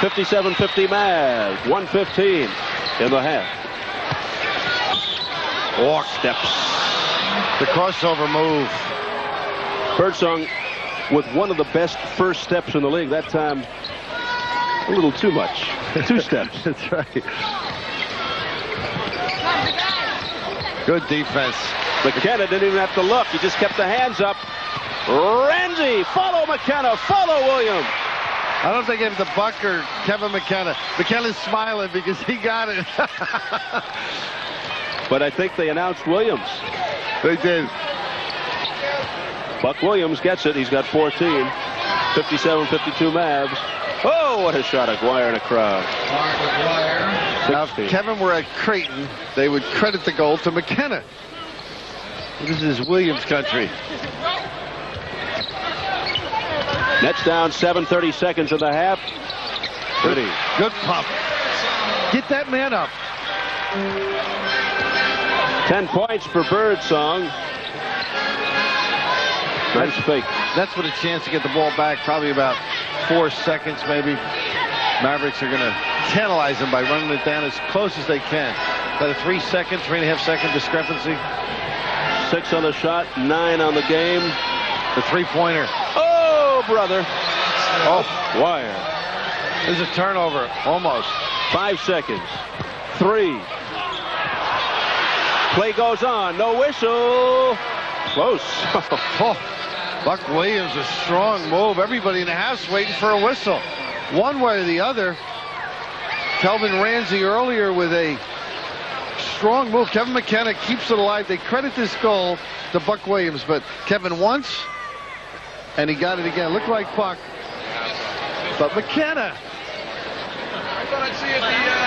57-50 Mavs. 1:15 in the half. Walk steps. The crossover move. Birdsong with one of the best first steps in the league. That time, a little too much. 2 steps. That's right. Good defense. McKenna didn't even have to look. He just kept the hands up. Ramsey, follow McKenna, follow Williams. I don't think it's the Buck or Kevin McKenna. McKenna's smiling because he got it. But I think they announced Williams. They did. Buck Williams gets it. He's got 14. 57-52 Mavs. Oh, what a shot. Aguirre in a crowd. Now, if Kevin were at Creighton, they would credit the goal to McKenna. This is Williams country. Nets down 7:30 seconds in the half. Pretty. Good pump. Get that man up. 10 points for Birdsong. Nice fake. That's with a chance to get the ball back. Probably about 4 seconds, maybe. Mavericks are going to tantalize them by running it down as close as they can. About a 3.5 second discrepancy. 6 on the shot, 9 on the game. The 3-pointer. Oh, brother. Oh, Wire. there's a turnover. Almost. 5 seconds. 3. Play goes on. No whistle. Close. Oh, Buck Williams, a strong move. Everybody in the house waiting for a whistle. One way or the other. Kelvin Ramsey earlier with a strong move. Kevin McKenna keeps it alive. They credit this goal to Buck Williams, but Kevin once, and he got it again. Looked like Buck, but McKenna.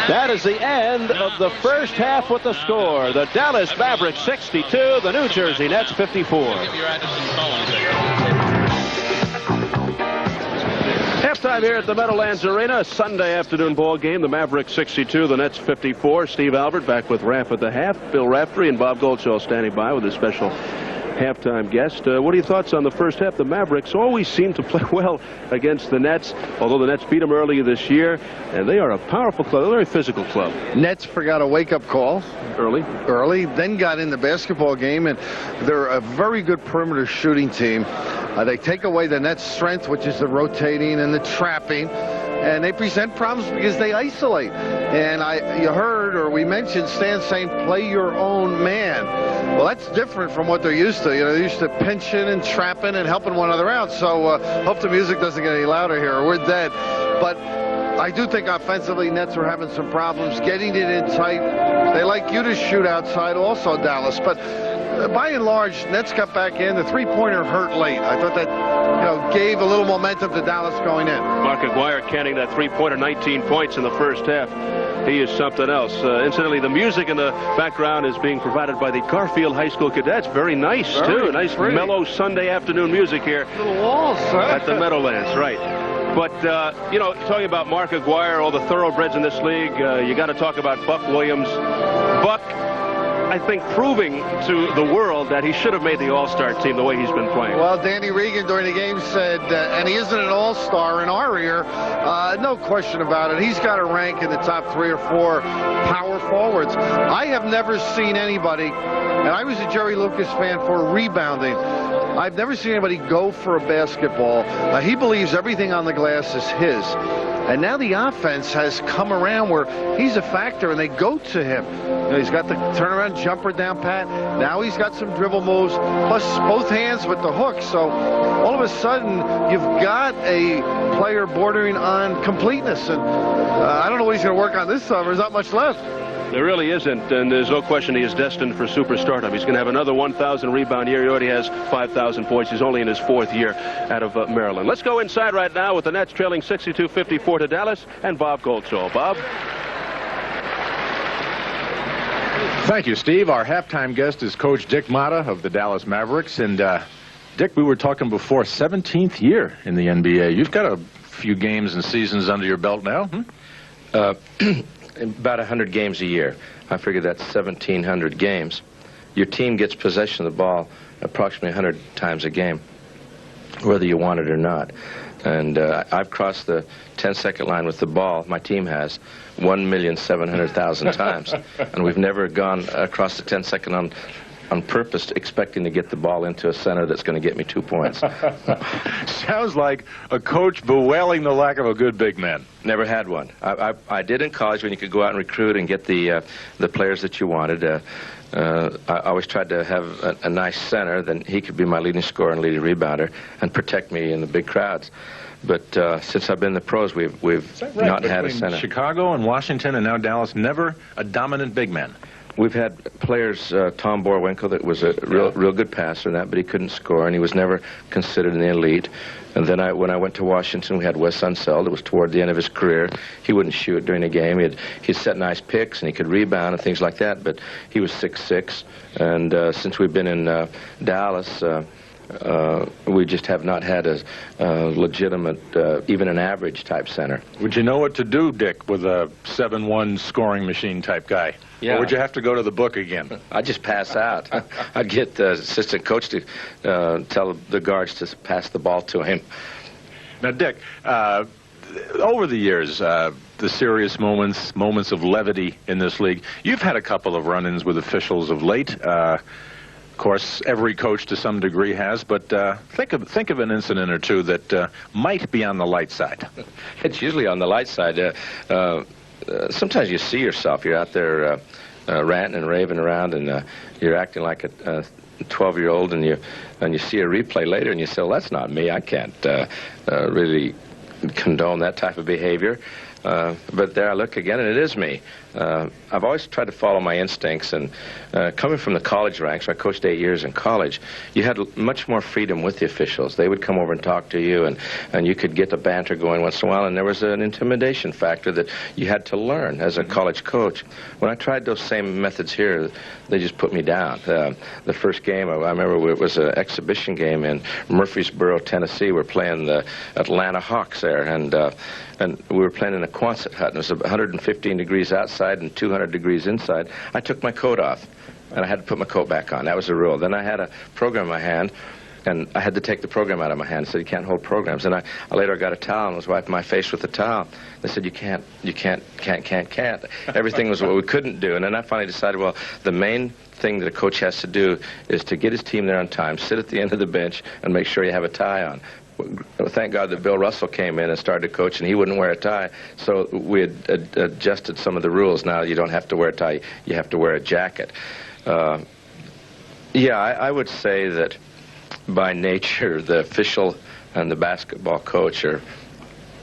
That is the end of the first half with the score. The Dallas Mavericks 62, the New Jersey Nets 54. Halftime here at the Meadowlands Arena, Sunday afternoon ball game. The Mavericks 62, the Nets 54. Steve Albert back with Raff at the half. Bill Raftery and Bob Goldshaw standing by with a special halftime guest. What are your thoughts on the first half? The Mavericks always seem to play well against the Nets, although the Nets beat them earlier this year, and they are a powerful club. They're a very physical club. Nets forgot a wake-up call early, then got in the basketball game, and they're a very good perimeter shooting team. They take away the Nets' strength, which is the rotating and the trapping, and they present problems because they isolate. And you heard, or we mentioned, Stan saying, play your own man. Well, that's different from what they're used to. You know, they're used to pinching and trapping and helping one another out. So hope the music doesn't get any louder here, or we're dead. But I do think offensively, Nets are having some problems getting it in tight. They like you to shoot outside also, Dallas. But by and large, Nets got back in. The three-pointer hurt late. I thought that gave a little momentum to Dallas going in. Mark Aguirre canning that three-pointer, 19 points in the first half. he is something else. Incidentally, the music in the background is being provided by the Garfield High School cadets. Very nice, too. Nice, mellow Sunday afternoon music here. Little walls, huh? At the Meadowlands, right. But, you know, talking about Mark Aguirre, all the thoroughbreds in this league, you got to talk about Buck Williams. Buck, I think, proving to the world that he should have made the All-Star team the way he's been playing. Well, Danny Regan during the game said, and he isn't an All-Star in our ear, no question about it. He's got to rank in the top 3 or 4 power forwards. I have never seen anybody, and I was a Jerry Lucas fan for rebounding. I've never seen anybody go for a basketball. He believes everything on the glass is his. And now the offense has come around where he's a factor, and they go to him. You know, he's got the turnaround jumper down pat. Now he's got some dribble moves, plus both hands with the hook. So all of a sudden, you've got a player bordering on completeness. And I don't know what he's going to work on this summer. There's not much left. There really isn't, and there's no question he is destined for superstardom. He's going to have another 1,000 rebound year. He already has 5,000 points. He's only in his 4th year out of Maryland. Let's go inside right now with the Nets trailing 62-54 to Dallas, and Bob Goldschall. Bob? Thank you, Steve. Our halftime guest is Coach Dick Motta of the Dallas Mavericks. And, Dick, we were talking before, 17th year in the NBA. You've got a few games and seasons under your belt now. About 100 games a year. I figure that's 1,700 games. Your team gets possession of the ball approximately 100 times a game, whether you want it or not. And I've crossed the 10-second line with the ball, my team has, 1,700,000 times. And we've never gone across the 10-second on purpose, expecting to get the ball into a center that's going to get me 2 points. Sounds like a coach bewailing the lack of a good big man. Never had one. I did in college when you could go out and recruit and get the players that you wanted. I always tried to have a nice center, then he could be my leading scorer and leading rebounder and protect me in the big crowds. But since I've been in the pros, we've not had a center. Chicago and Washington and now Dallas, never a dominant big man. We've had players, Tom Borowinkle, that was a real good passer and that, but he couldn't score, and he was never considered in the elite. And then when I went to Washington, we had Wes Unseld. It was toward the end of his career. He wouldn't shoot during a game. He'd set nice picks, and he could rebound and things like that, but he was 6'6". And since we've been in Dallas, we just have not had a legitimate, even an average type center. Would you know what to do, Dick, with a 7-1 scoring machine type guy? Yeah. Or would you have to go to the book again? I'd just pass out. I'd get the assistant coach to tell the guards to pass the ball to him. Now, Dick, over the years, the serious moments of levity in this league, you've had a couple of run-ins with officials of late. Of course, every coach to some degree has, but think of an incident or two that might be on the light side. It's usually on the light side. Sometimes you see yourself. You're out there ranting and raving around, and you're acting like a 12-year-old, and you see a replay later, and you say, well, that's not me. I can't really condone that type of behavior. But there I look again, and it is me. I've always tried to follow my instincts, and coming from the college ranks, I coached 8 years in college, you had much more freedom with the officials. They would come over and talk to you, and you could get the banter going once in a while, and there was an intimidation factor that you had to learn as a college coach. When I tried those same methods here, they just put me down. The first game, I remember it was an exhibition game in Murfreesboro, Tennessee. We're playing the Atlanta Hawks there, and we were playing in a Quonset hut, and it was 115 degrees outside and 200 degrees inside. I took my coat off, and I had to put my coat back on. That was the rule. Then I had a program in my hand, and I had to take the program out of my hand. They said, you can't hold programs. And I later got a towel and was wiping my face with the towel. They said, you can't. Everything was what we couldn't do. And then I finally decided, well, the main thing that a coach has to do is to get his team there on time, sit at the end of the bench, and make sure you have a tie on. Thank God that Bill Russell came in and started to coach, and he wouldn't wear a tie. So we had adjusted some of the rules. Now you don't have to wear a tie. You have to wear a jacket. Yeah, I would say that by nature, the official and the basketball coach are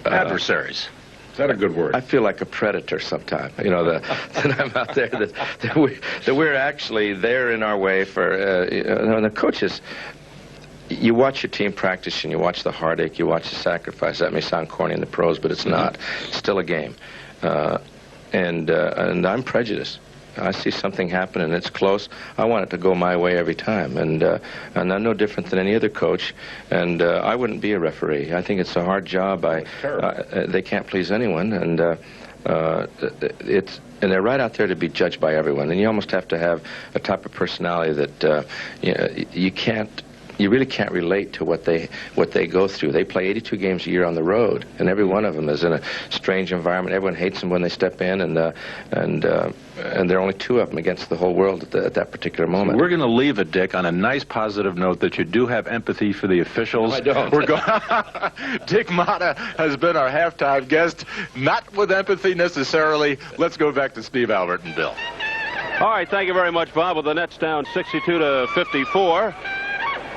adversaries. Is that a good word? I feel like a predator sometimes. You know, that I'm out there, that we're actually there in our way for, and the coaches. You watch your team practice, and you watch the heartache, you watch the sacrifice. That may sound corny in the pros, but it's not. It's still a game. and I'm prejudiced. I see something happen and it's close. I want it to go my way every time, and I'm no different than any other coach. And I wouldn't be a referee. I think it's a hard job. They can't please anyone, and they're right out there to be judged by everyone. And you almost have to have a type of personality that you really can't relate to what they go through. They play 82 games a year on the road, and every one of them is in a strange environment. Everyone hates them when they step in, and there are only two of them against the whole world at that particular moment. We're going to leave it, Dick, on a nice positive note that you do have empathy for the officials. No, I don't. We're going. Dick Motta has been our halftime guest, not with empathy necessarily. Let's go back to Steve Albert and Bill. All right, thank you very much, Bob. With the Nets down 62-54.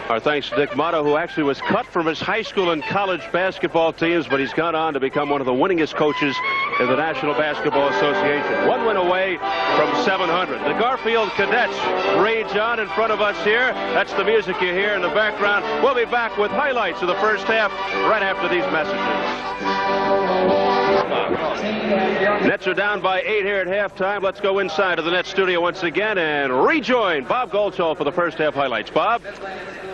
Our thanks to Dick Motta, who actually was cut from his high school and college basketball teams, but he's gone on to become one of the winningest coaches in the National Basketball Association. One win away from 700. The Garfield Cadets rage on in front of us here. That's the music you hear in the background. We'll be back with highlights of the first half right after these messages. Nets are down by 8 here at halftime. Let's go inside of the Nets studio once again and rejoin Bob Goldsall for the first half highlights. Bob?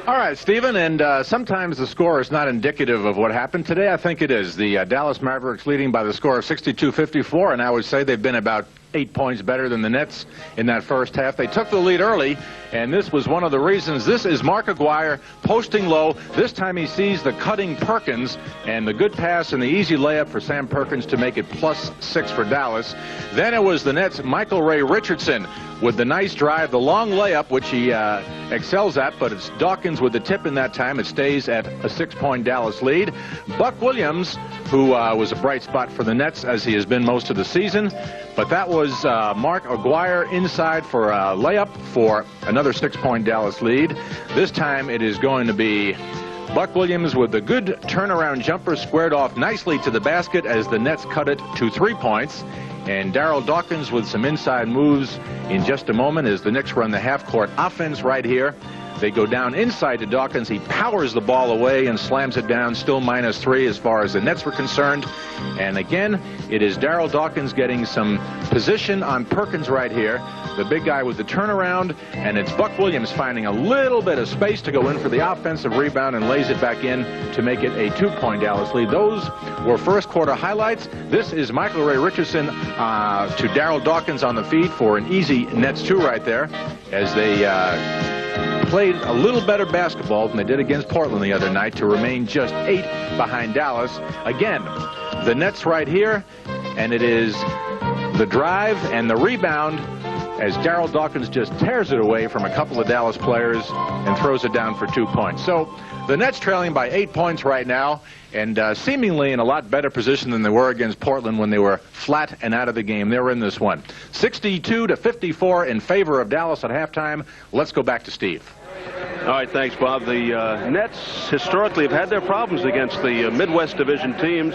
All right, Stephen, and sometimes the score is not indicative of what happened today. I think it is. The Dallas Mavericks leading by the score of 62-54, and I would say they've been about 8 points better than the Nets in that first half. They took the lead early, and this was one of the reasons. This is Mark Aguirre posting low. This time he sees the cutting Perkins, and the good pass and the easy layup for Sam Perkins to make it +6 for Dallas. Then it was the Nets' Michael Ray Richardson with the nice drive, the long layup, which he excels at, but it's Dawkins with the tip in that time. It stays at a 6-point Dallas lead. Buck Williams, who was a bright spot for the Nets, as he has been most of the season, but that was Mark Aguirre inside for a layup for another 6-point Dallas lead. This time it is going to be Buck Williams with the good turnaround jumper squared off nicely to the basket as the Nets cut it to 3 points. And Darryl Dawkins with some inside moves in just a moment as the Knicks run the half-court offense right here. They go down inside to Dawkins. He powers the ball away and slams it down, still -3 as far as the Nets were concerned. And again, it is Darryl Dawkins getting some position on Perkins right here, the big guy with the turnaround, and it's Buck Williams finding a little bit of space to go in for the offensive rebound and lays it back in to make it a 2-point Dallas lead. Those were first quarter highlights. This is Michael Ray Richardson to Darryl Dawkins on the feed for an easy Nets 2 right there as they played a little better basketball than they did against Portland the other night to remain just 8 behind Dallas. Again, the Nets right here, and it is the drive and the rebound as Darryl Dawkins just tears it away from a couple of Dallas players and throws it down for 2 points. So the Nets trailing by 8 points right now, and seemingly in a lot better position than they were against Portland when they were flat and out of the game. They were in this one. 62-54 in favor of Dallas at halftime. Let's go back to Steve. All right, thanks, Bob. The Nets historically have had their problems against the Midwest Division teams.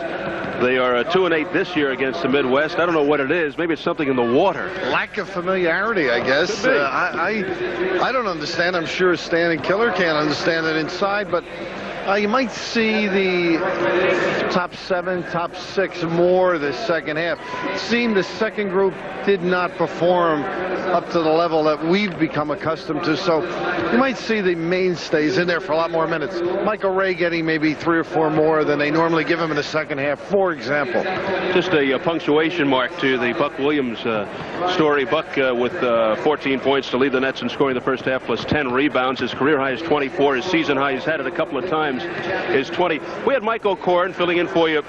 They are 2-8 this year against the Midwest. I don't know what it is. Maybe it's something in the water. Lack of familiarity, I guess. I don't understand. I'm sure Stan and Killer can't understand it inside, but you might see the top 7, top 6 more the second half. It seemed the second group did not perform up to the level that we've become accustomed to. So you might see the mainstays in there for a lot more minutes. Michael Ray getting maybe 3 or 4 more than they normally give him in the second half, for example. Just a punctuation mark to the Buck Williams story. Buck with 14 points to lead the Nets in scoring the first half, plus 10 rebounds. His career high is 24. His season high, he's had it a couple of times, is 20. We had Mike O'Korn filling in for you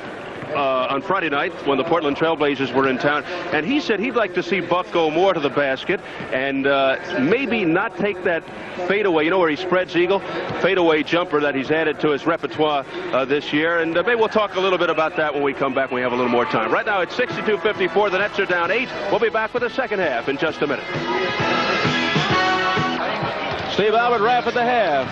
on Friday night when the Portland Trailblazers were in town, and he said he'd like to see Buck go more to the basket and maybe not take that fadeaway, you know, where he spreads eagle, fadeaway jumper that he's added to his repertoire this year, and maybe we'll talk a little bit about that when we come back, when we have a little more time. Right now it's 62-54. The Nets are down 8. We'll be back with the second half in just a minute. Steve Albert, wrap at the half.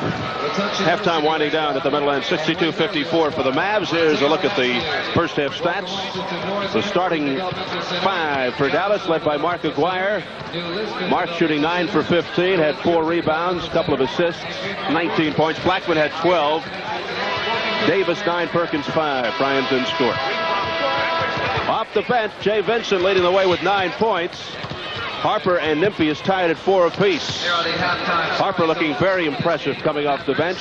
Halftime winding down at the Meadowlands, 62-54 for the Mavs. Here's a look at the first half stats. The starting 5 for Dallas, led by Mark Aguirre. Mark shooting 9 for 15, had 4 rebounds, a couple of assists, 19 points. Blackman had 12. Davis 9, Perkins 5. Bryant didn't score. off the bench, Jay Vincent leading the way with 9 points. Harper and Nimpi is tied at 4 apiece. Harper looking very impressive coming off the bench.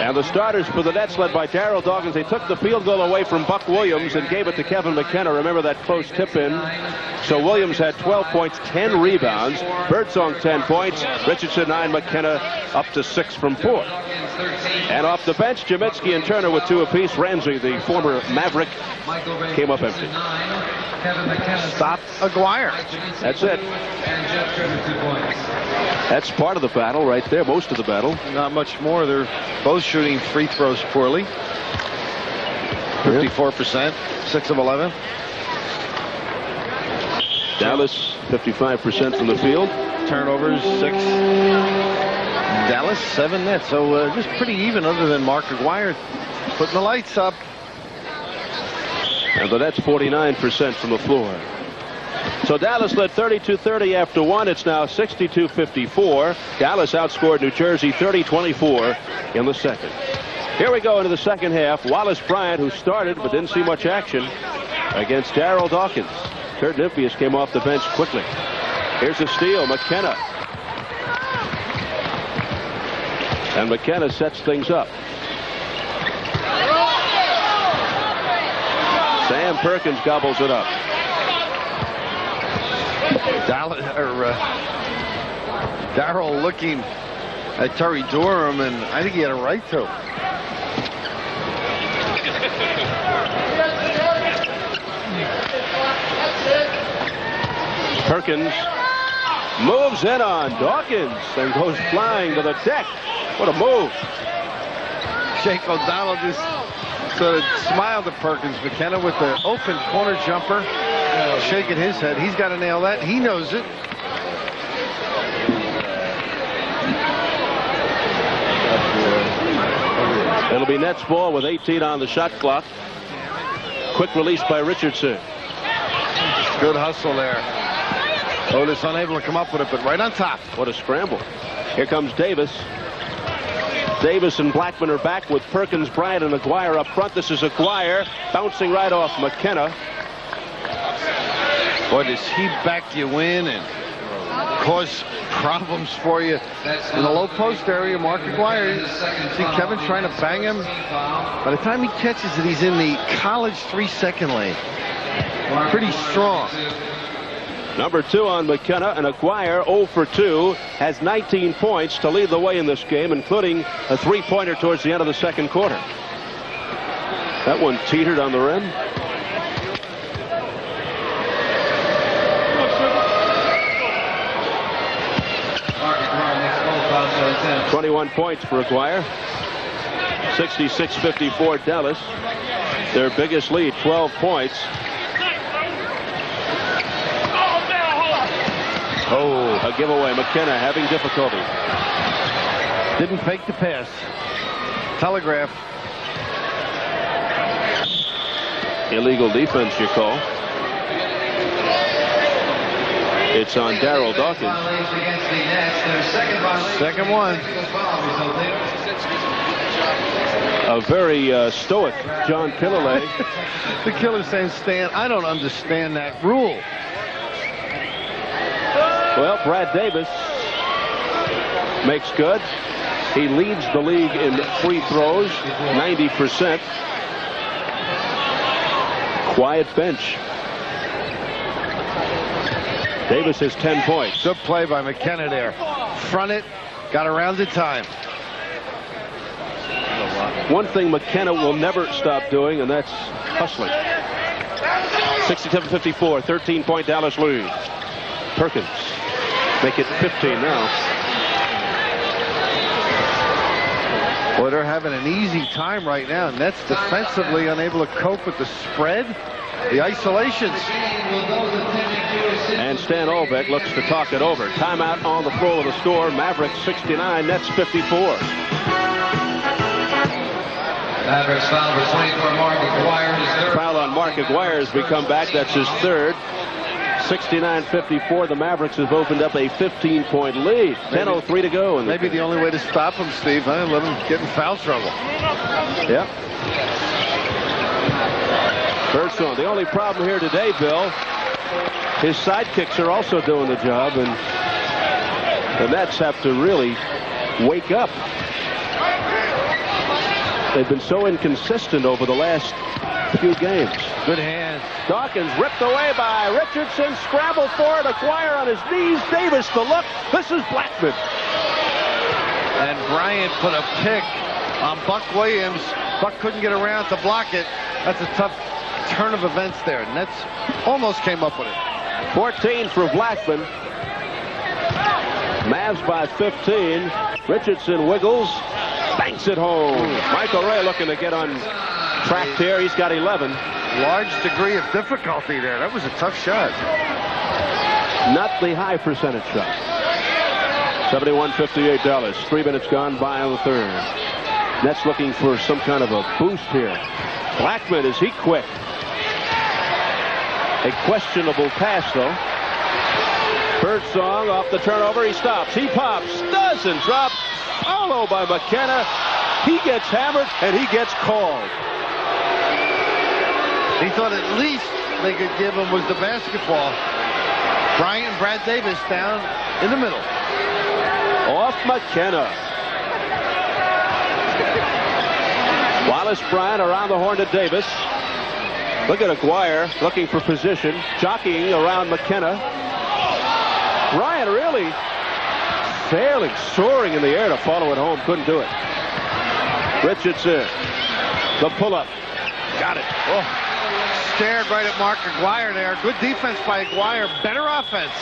And the starters for the Nets, led by Darryl Dawkins, they took the field goal away from Buck Williams and gave it to Kevin McKenna. Remember that close tip-in. So Williams had 12 points, 10 rebounds. Birdsong 10 points. Richardson 9, McKenna up to 6 from 4. And off the bench, Jamitsky and Turner with 2 apiece. Ramsey, the former Maverick, came up empty. Stop Aguirre. That's it. That's part of the battle right there, most of the battle. Not much more. They're both shooting free throws poorly. 54%, 6 of 11. Dallas, 55% from the field. Turnovers, 6. Dallas, 7 nets. So just pretty even other than Mark Aguirre putting the lights up. And the Nets 49% from the floor. So Dallas led 32-30 after 1. It's now 62-54. Dallas outscored New Jersey 30-24 in the second. Here we go into the second half. Wallace Bryant, who started but didn't see much action, against Darryl Dawkins. Kurt Nimpius came off the bench quickly. Here's a steal, McKenna. And McKenna sets things up. Sam Perkins gobbles it up. Darryl looking at Terry Durham, and I think he had a right to. Perkins moves in on Dawkins and goes flying to the deck. What a move. Jake O'Donnell just sort of smiled at Perkins. McKenna with the open corner jumper, shaking his head. He's got to nail that. He knows it. It'll be Nets ball with 18 on the shot clock. Quick release by Richardson. Good hustle there. Otis unable to come up with it, but right on top. What a scramble. Here comes Davis. Davis and Blackman are back with Perkins, Bryant, and Aguirre up front. This is Aguirre bouncing right off McKenna. Boy, does he back you in and cause problems for you in the low post area. Mark Aguirre. See Kevin trying to bang him. By the time he catches it, he's in the college 3-second lane. Pretty strong. Number 2 on McKenna, and Aguirre 0 for 2 has 19 points to lead the way in this game, including a 3-pointer towards the end of the second quarter. That one teetered on the rim. Mark 21 points for Aguirre. 66-54 Dallas. Their biggest lead, 12 points. Oh, a giveaway. McKenna having difficulty. Didn't fake the pass. Telegraph. Illegal defense, you call. It's on Darryl Dawkins. Second one. A very stoic John Killalay. The Killer's saying, Stan, I don't understand that rule. Well, Brad Davis makes good. He leads the league in free throws, 90%. Quiet bench. Davis has 10 points. Good play by McKenna there. Front it, got around in time. One thing McKenna will never stop doing, and that's hustling. 67-54, 13-point Dallas lead. Perkins make it 15 now. Boy, they're having an easy time right now. Nets defensively unable to cope with the spread, the isolations. And Stan Olbeck looks to talk it over. Timeout on the floor of the score. Mavericks 69, Nets 54. Mavericks foul between for Mark Aguirre. His third Foul on Mark Aguirre as we come back. That's his third. 69-54. The Mavericks have opened up a 15-point lead. 10:03 to go. Maybe the only way to stop him, Steve, let him get in foul trouble. Yep. Birdsong. The only problem here today, Bill, his sidekicks are also doing the job, and the Nets have to really wake up. They've been so inconsistent over the last few games. Good hands. Dawkins ripped away by Richardson. Scramble for it. Acquire on his knees. Davis the look. This is Blackman. And Bryant put a pick on Buck Williams. Buck couldn't get around to block it. That's a tough turn of events there. Nets almost came up with it. 14 for Blackman. Mavs by 15. Richardson wiggles. Banks it home. Michael Ray looking to get on track here. He's got 11. Large degree of difficulty there. That was a tough shot. Not the high percentage shot. 71-58 Dallas. 3 minutes gone by in the third. Nets looking for some kind of a boost here. Blackman, is he quick? A questionable pass, though. Birdsong off the turnover. He stops. He pops. Doesn't drop. Follow by McKenna. He gets hammered, and he gets called. He thought at least they could give him was the basketball. Bryant and Brad Davis down in the middle. Off McKenna. Wallace Bryant around the horn to Davis. Look at Aguirre looking for position. Jockeying around McKenna. Bryant really failing, soaring in the air to follow it home. Couldn't do it. Richardson. The pull-up. Got it. Oh. Stared right at Mark Aguirre there. Good defense by Aguirre. Better offense.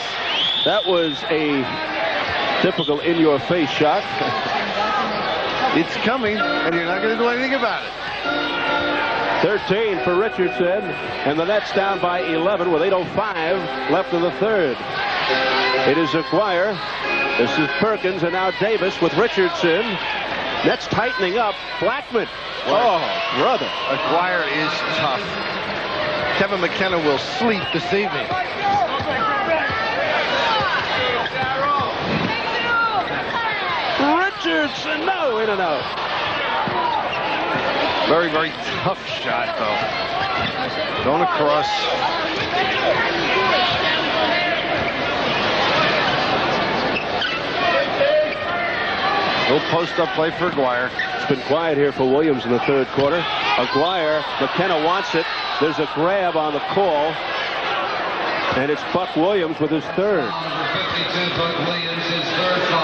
That was a typical in-your-face shot. It's coming, and you're not going to do anything about it. 13 for Richardson, and the Nets down by 11 with 8:05 left in the third. It is Aguirre. This is Perkins, and now Davis with Richardson. Nets tightening up. Blackman. Oh, brother. Aguirre is tough. Kevin McKenna will sleep this evening. Richardson, no, in and out. Very, very tough shot, though. Going across. No post-up play for Aguirre. It's been quiet here for Williams in the third quarter. Aguirre, McKenna wants it. There's a grab on the call. And it's Buck Williams with his third.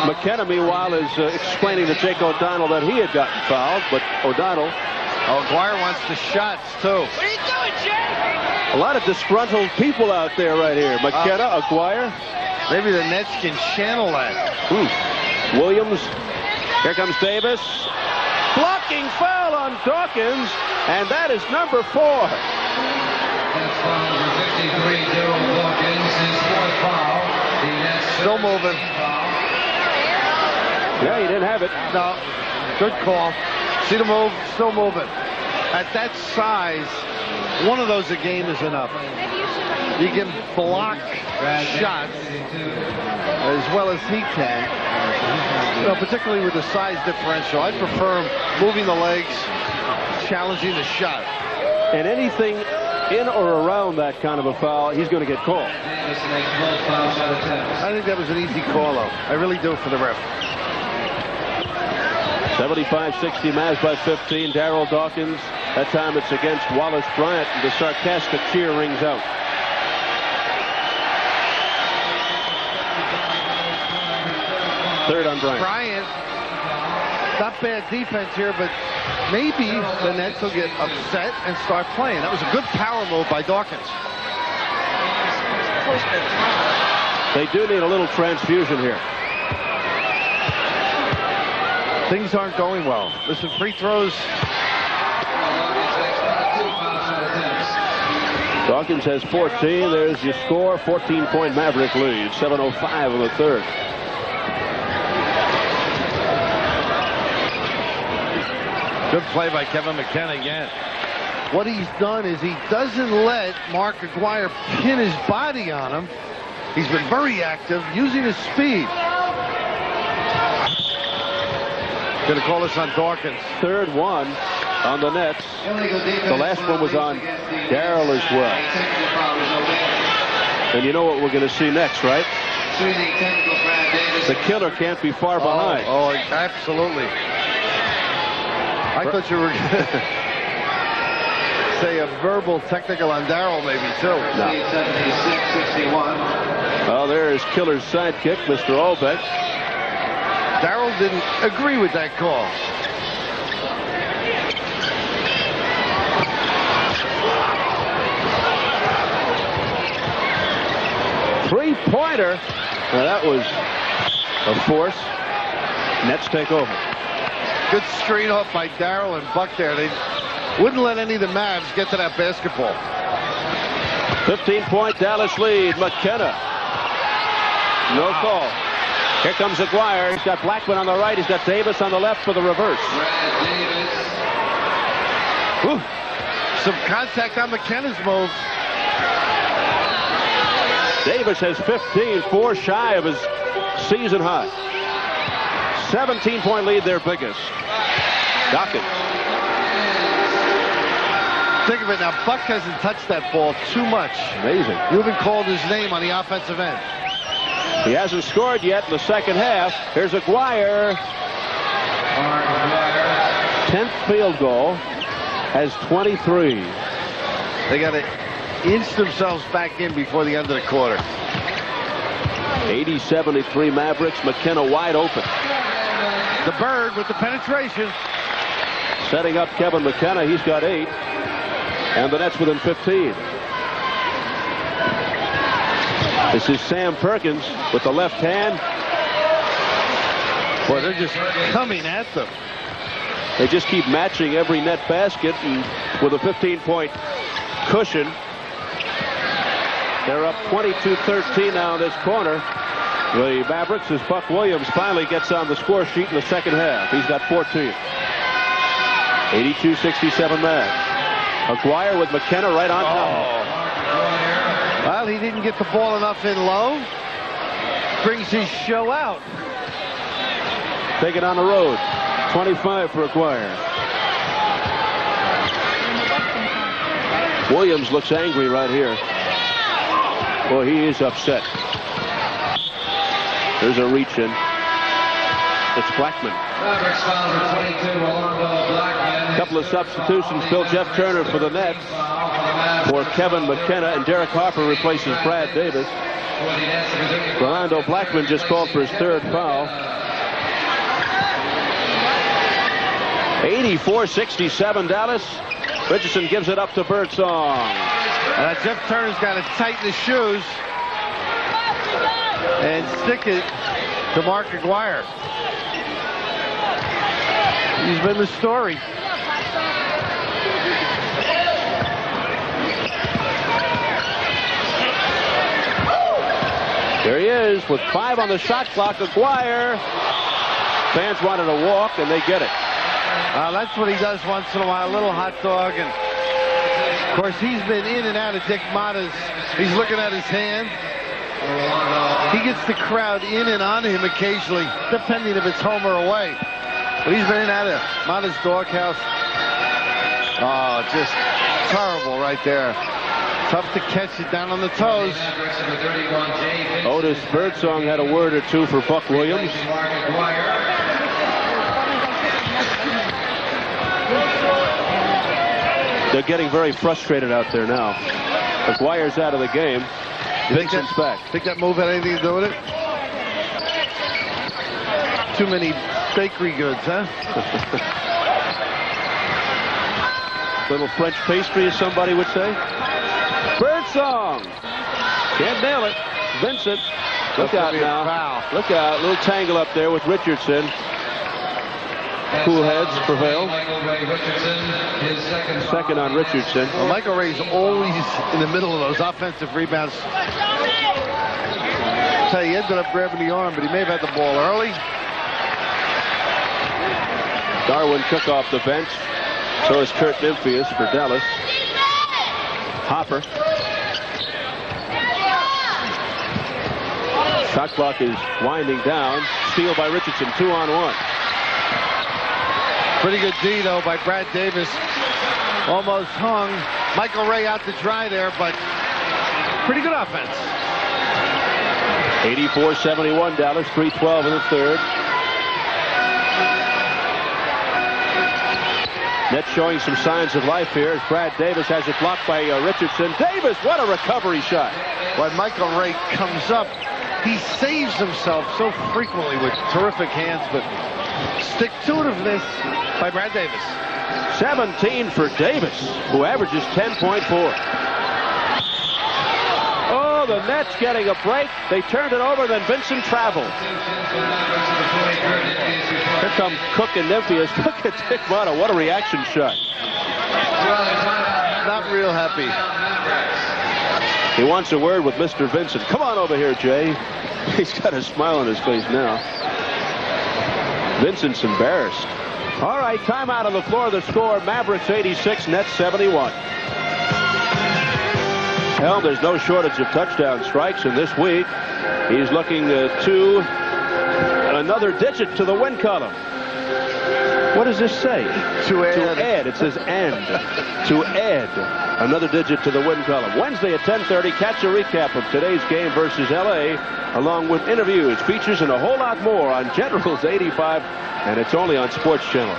McKenna, meanwhile, is explaining to Jake O'Donnell that he had gotten fouled, but O'Donnell... Aguirre wants the shots, too. What are you doing, Jake? A lot of disgruntled people out there right here. McKenna, Aguirre. Maybe the Nets can channel that. Williams. Here comes Davis. Blocking foul on Dawkins, and that is number 4. That's foul number 53, Daryl Dawkins, his fourth foul. The Nets Still moving. Yeah, he didn't have it. No. Good call. See the move? Still moving. At that size, one of those a game is enough. You can block shots as well as he can. You know, particularly with the size differential. I'd prefer moving the legs, challenging the shot. And anything in or around that kind of a foul, he's going to get called. I think that was an easy call, though. I really do for the ref. 75-60 Mavs by 15. Daryl Dawkins. That time it's against Wallace Bryant. The sarcastic cheer rings out. Third on Bryant. Bryant, not bad defense here, but maybe the Nets will get upset and start playing. That was a good power move by Dawkins. They do need a little transfusion here. Things aren't going well. Listen, free throws. Dawkins has 14. There's your score. 14-point Maverick lead. 7:05 in the third. Good play by Kevin McKenna again. What he's done is he doesn't let Mark Aguirre pin his body on him. He's been very active, using his speed. Going to call this on Dawkins. Third one. on the nets. The last one was on Darrell as well. And you know what we're going to see next, right? The killer can't be far behind. Oh, absolutely. I thought you were going to say a verbal technical on Darrell maybe, too. No. Well, there is Killer's sidekick, Mr. Olbeck. Darrell didn't agree with that call. Three-pointer. Now that was a force. Nets take over. Good screen off by Darrell and Buck there. They wouldn't let any of the Mavs get to that basketball. 15-point Dallas lead. McKenna. No call. Here comes Aguirre. He's got Blackman on the right. He's got Davis on the left for the reverse. Ooh. Some contact on McKenna's move. Davis has 15, 4 shy of his season high. 17-point lead, their biggest. Dawkins. Think of it now. Buck hasn't touched that ball too much. Amazing. You haven't called his name on the offensive end. He hasn't scored yet in the second half. Here's Aguirre. 10th field goal. Has 23. They got to inch themselves back in before the end of the quarter. 80-73 Mavericks. McKenna wide open. The Bird with the penetration. Setting up Kevin McKenna. He's got 8. And the Nets within 15. This is Sam Perkins with the left hand. Boy, they're just coming at them. They just keep matching every net basket, and with a 15-point cushion, they're up 22-13 now in this corner. The Mavericks, as Buck Williams finally gets on the score sheet in the second half. He's got 14. 82-67 Mavs. Aguirre with McKenna right on top. Well, he didn't get the ball enough in low. Brings his show out. Take it on the road. 25 for Aguirre. Williams looks angry right here. Boy, he is upset. There's a reach in. It's Blackman. A couple of substitutions. Bill Jeff Turner for the Nets. For Kevin McKenna, and Derek Harper replaces Brad Davis. Rolando Blackman just called for his third foul. 84-67 Dallas. Richardson gives it up to Birdsong. Jeff Turner's got to tighten his shoes and stick it to Mark Aguirre. He's been the story. There he is with 5 on the shot clock. Aguirre. Fans wanted a walk, and they get it. That's what he does once in a while, a little hot dog. And of course, he's been in and out of Dick Motta's. He's looking at his hand. He gets the crowd in and on him occasionally, depending if it's home or away. But he's been in and out of Motta's doghouse. Oh, just terrible right there. Tough to catch it down on the toes. Otis Birdsong had a word or two for Buck Williams. They're getting very frustrated out there now. Aguirre's out of the game. Vincent's back. Think that move had anything to do with it? Too many bakery goods, huh? Little French pastry, as somebody would say. Birdsong. Can't nail it. Vincent. Look out now. Foul. Look out. Little tangle up there with Richardson. Cool heads prevail. Second on Richardson. Well, Michael Ray's always in the middle of those offensive rebounds. I'll tell you, he ended up grabbing the arm, but he may have had the ball early. Darwin Cook off the bench. So is Kurt Nymphius for Dallas. Hopper. Shot clock is winding down. Steal by Richardson. 2-on-1. Pretty good D, though, by Brad Davis. Almost hung. Michael Ray out to dry there, but pretty good offense. 84-71 Dallas, 3:12 in the third. Nets showing some signs of life here as Brad Davis has it blocked by Richardson. Davis, what a recovery shot. When Michael Ray comes up, he saves himself so frequently with terrific hands, but stick-to-itiveness by Brad Davis. 17 for Davis, who averages 10.4. Oh, the Nets getting a break. They turned it over, then Vincent traveled. Here come Cook and Nymphius. Look at Dick Motta. What a reaction shot. Not real happy. He wants a word with Mr. Vincent. Come on over here, Jay. He's got a smile on his face now. Vincent's embarrassed. All right, timeout on the floor. The score, Mavericks 86, Nets 71. Well, there's no shortage of touchdown strikes, and this week he's looking to another digit to the win column. What does this say? To add. To add. It says and. To add another digit to the win column. Wednesday at 10:30, catch a recap of today's game versus L.A., along with interviews, features, and a whole lot more on Generals 85, and it's only on Sports Channel.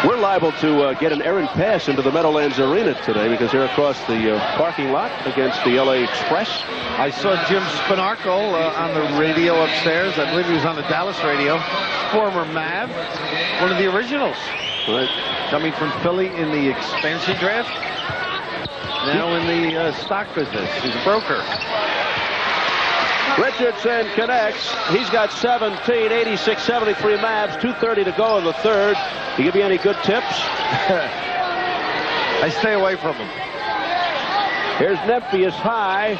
We're liable to get an errant pass into the Meadowlands Arena today because they're across the parking lot against the LA Express. I saw Jim Spinarco on the radio upstairs. I believe he was on the Dallas radio. Former Mav, one of the originals. Right. Coming from Philly in the expansion draft. Now in the stock business. He's a broker. Richardson connects. He's got 17, 86-73 Mavs, 2:30 to go in the third. He give you any good tips? I stay away from him. Here's Nymphius high,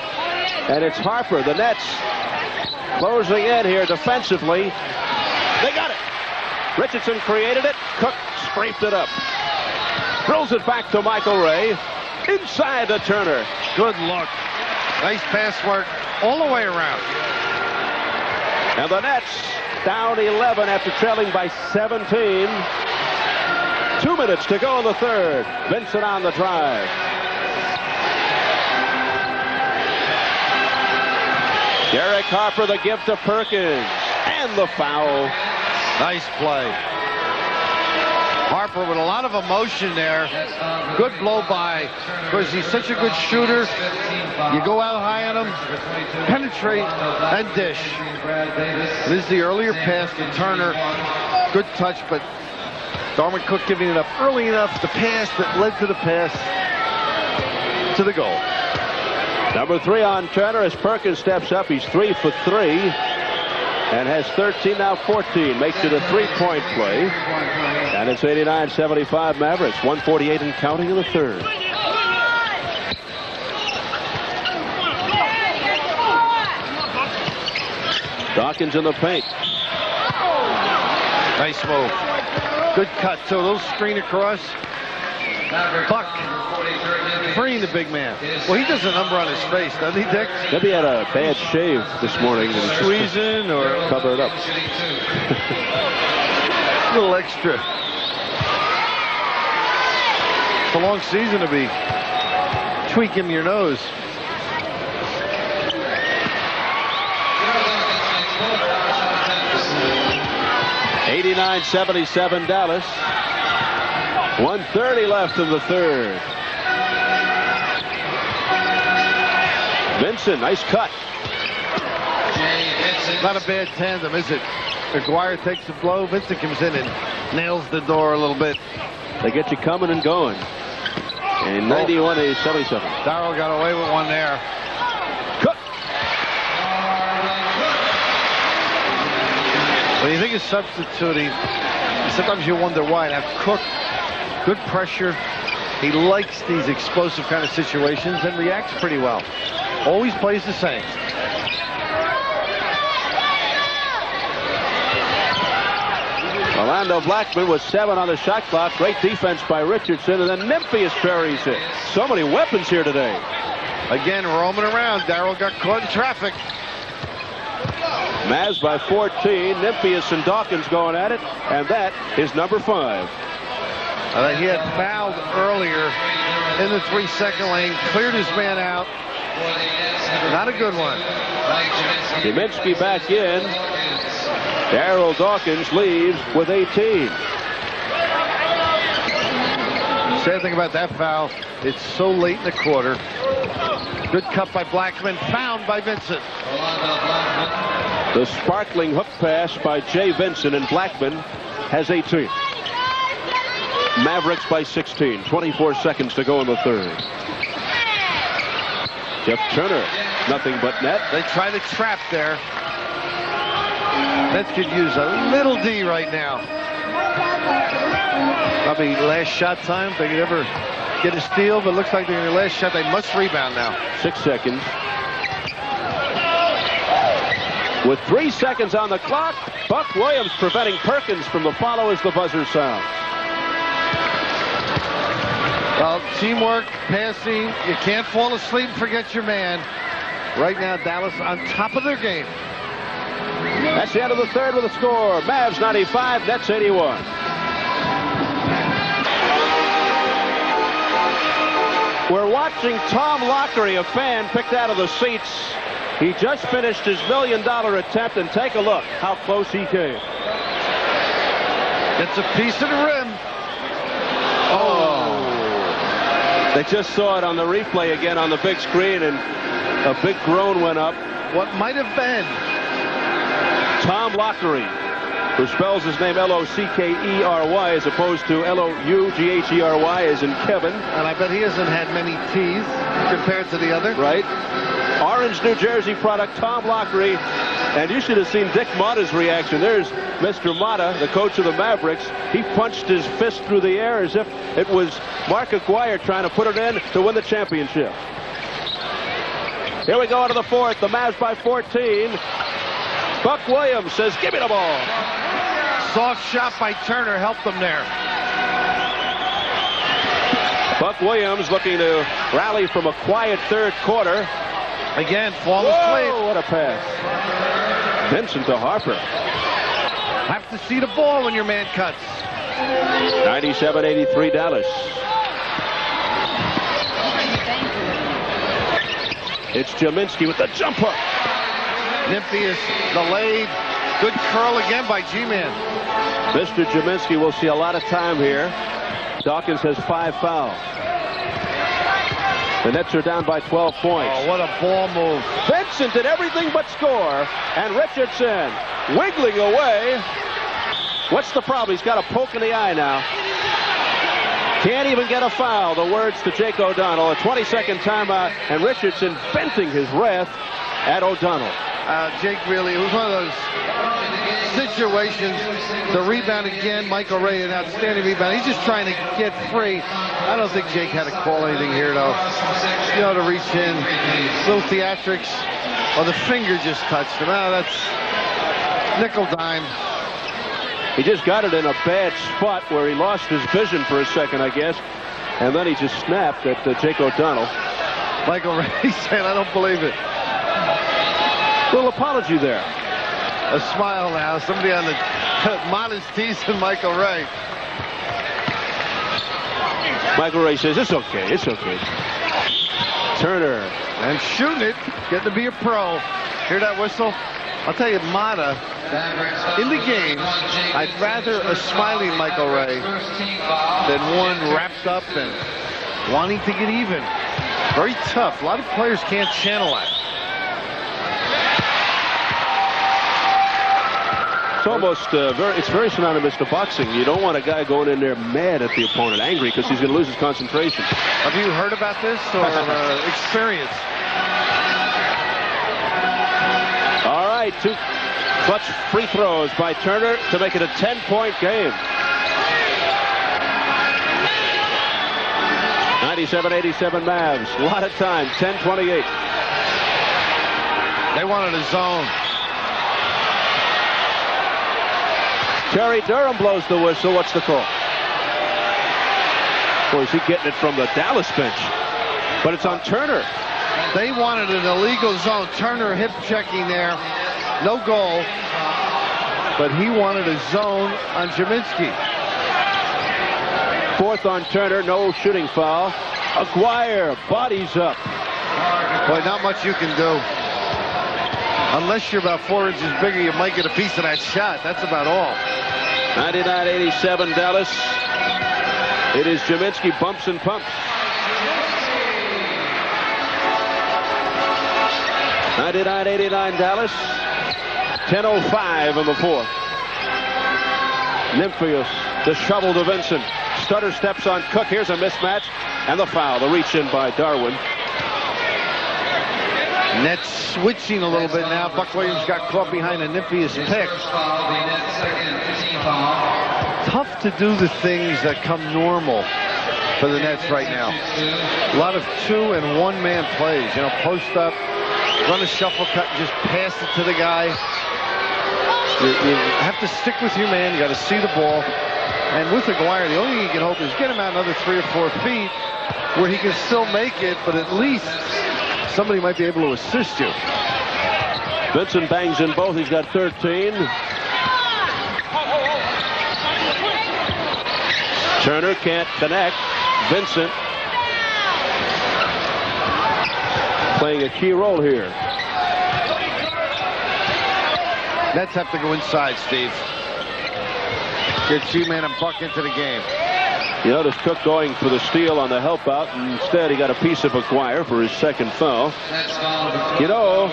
and it's Harper. The Nets closing in here defensively. They got it. Richardson created it. Cook scraped it up. Throws it back to Michael Ray. Inside to Turner. Good look. Nice pass work all the way around. And the Nets down 11 after trailing by 17. 2 minutes to go in the third. Vincent on the drive. Derek Harper, the give to Perkins. And the foul. Nice play. Harper with a lot of emotion there. Good blow by. Because he's such a good shooter. You go out high on him, penetrate, and dish. This is the earlier pass to Turner. Good touch, but Darwin Cook giving it up early enough. The pass that led to the pass to the goal. Number 3 on Turner as Perkins steps up. He's 3 for 3 and has 13, now 14. Makes it a 3-point play. And it's 89-75 Mavericks. 148 and counting in the third. Dawkins in the paint. Nice move. Good cut, too. A little screen across. Buck freeing the big man. Well, he does a number on his face, doesn't he, Dick? Maybe he had a bad shave this morning. And squeezing or cover it up. A little extra. It's a long season to be tweaking your nose. (89-77) Dallas. 1:30 left in the third. Vincent, nice cut. Not a bad tandem, is it? McGuire takes the blow. Vincent comes in and nails the door a little bit. They get you coming and going. And 91-77. Darrell got away with one there. Cook. When you think of substituting, sometimes you wonder why. Now, Cook, good pressure. He likes these explosive kind of situations and reacts pretty well. Always plays the same. Orlando Blackman with 7 on the shot clock. Great defense by Richardson, and then Nymphius buries it. So many weapons here today. Again, roaming around. Darrell got caught in traffic. Mavs by 14. Nymphius and Dawkins going at it, and that is number 5. He had fouled earlier in the 3-second lane, cleared his man out. Not a good one. Kaminsky back in. Darryl Dawkins leaves with 18. Sad thing about that foul, it's so late in the quarter. Good cut by Blackman, found by Vincent. The sparkling hook pass by Jay Vincent, and Blackman has 18. Mavericks by 16. 24 seconds to go in the third. Jeff Turner, nothing but net. They try to trap there. Nets could use a little D right now. Probably last shot time. If they could ever get a steal, but it looks like they're in their last shot. They must rebound now. 6 seconds. With 3 seconds on the clock, Buck Williams preventing Perkins from the follow as the buzzer sounds. Well, teamwork, passing, you can't fall asleep and forget your man. Right now, Dallas on top of their game. That's the end of the third with a score. Mavs 95, Nets 81. We're watching Tom Lockery, a fan picked out of the seats. He just finished his $1 million attempt, and take a look how close he came. Gets a piece of the rim. They just saw it on the replay again on the big screen, and a big groan went up. What might have been. Tom Lockery, who spells his name L-O-C-K-E-R-Y as opposed to L-O-U-G-H-E-R-Y as in Kevin. And I bet he hasn't had many T's compared to the other. Right. Orange, New Jersey product, Tom Lockery. And you should have seen Dick Motta's reaction. There's Mr. Motta, the coach of the Mavericks. He punched his fist through the air as if it was Mark Aguirre trying to put it in to win the championship. Here we go into the fourth. The Mavs by 14. Buck Williams says, give me the ball. Soft shot by Turner helped them there. Buck Williams looking to rally from a quiet third quarter. Again, fall asleep. Whoa, what a pass. Vincent to Harper. Have to see the ball when your man cuts. 97-83 Dallas. It's Jaminski with the jump hook. Nymphius delayed. Good curl again by G-Man. Mr. Jaminski will see a lot of time here. Dawkins has 5 fouls. The Nets are down by 12 points. Oh, what a ball move. Vincent did everything but score. And Richardson wiggling away. What's the problem? He's got a poke in the eye now. Can't even get a foul. The words to Jake O'Donnell. A 20-second timeout. And Richardson venting his wrath at O'Donnell. Jake really, it was one of those situations. The rebound again. Michael Ray, an outstanding rebound. He's just trying to get free. I don't think Jake had to call anything here, though. You know, to reach in. Little theatrics. Oh, the finger just touched him. Oh, that's nickel dime. He just got it in a bad spot where he lost his vision for a second, I guess. And then he just snapped at Jake O'Donnell. Michael Ray saying, I don't believe it. Little apology there. A smile now. Somebody on the modest teasing Michael Ray. Michael Ray says, it's okay, it's okay. Turner. And shooting it. Getting to be a pro. Hear that whistle? I'll tell you, Motta, in the game, I'd rather a smiling Michael Ray than one wrapped up and wanting to get even. Very tough. A lot of players can't channel that. It's almost it's very synonymous to boxing. You don't want a guy going in there mad at the opponent, angry because he's going to lose his concentration. Have you heard about this or experience? All right, 2 clutch free throws by Turner to make it a 10-point game. 97-87 Mavs. A lot of time. 10-28. They wanted a zone. Terry Durham blows the whistle. What's the call? Or is he getting it from the Dallas bench? But it's on Turner. They wanted an illegal zone. Turner hip checking there. No goal, but he wanted a zone on Jaminski. Fourth on Turner, no shooting foul. Aguirre bodies up. Boy, not much you can do. Unless you're about 4 inches bigger, you might get a piece of that shot. That's about all. 99-87 Dallas. It is Jaminski bumps and pumps. 99-89 Dallas. 10:05 in the fourth. Nymphius, the shovel to Vincent. Stutter steps on Cook. Here's a mismatch. And the foul. The reach in by Darwin. Nets switching a little bit now. Buck Williams got caught behind a Nymphius pick. Tough to do the things that come normal for the Nets right now. A lot of 2- and 1-man plays. You know, post up, run a shuffle cut, and just pass it to the guy. You have to stick with your man. You got to see the ball. And with Aguirre, the only thing you can hope is get him out another 3 or 4 feet where he can still make it, but at least somebody might be able to assist you. Vincent bangs in both. He's got 13. Turner can't connect. Vincent playing a key role here. Nets have to go inside, Steve. Get G-Man and Buck into the game. You notice Cook going for the steal on the help out, and instead he got a piece of Aguirre for his second foul. You know,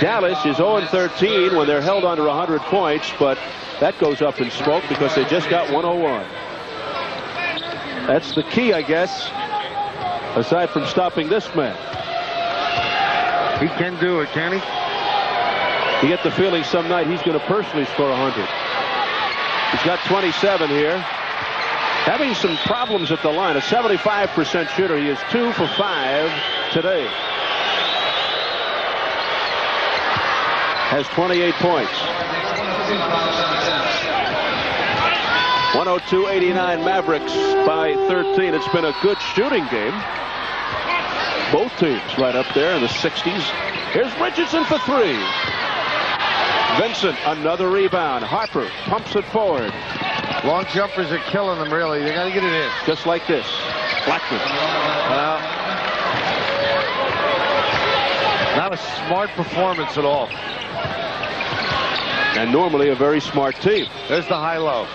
Dallas is 0-13 when they're held under 100 points, but that goes up in smoke because they just got 101. That's the key, I guess, aside from stopping this man. He can do it, can he? You get the feeling some night he's going to personally score 100. He's got 27 here. Having some problems at the line. A 75% shooter. He is 2 for 5 today. Has 28 points. 102-89 Mavericks by 13. It's been a good shooting game. Both teams right up there in the 60s. Here's Richardson for 3. Vincent, another rebound. Harper pumps it forward. Long jumpers are killing them, really. They got to get it in. Just like this. Blackman. Not a smart performance at all. And normally a very smart team. There's the high-low.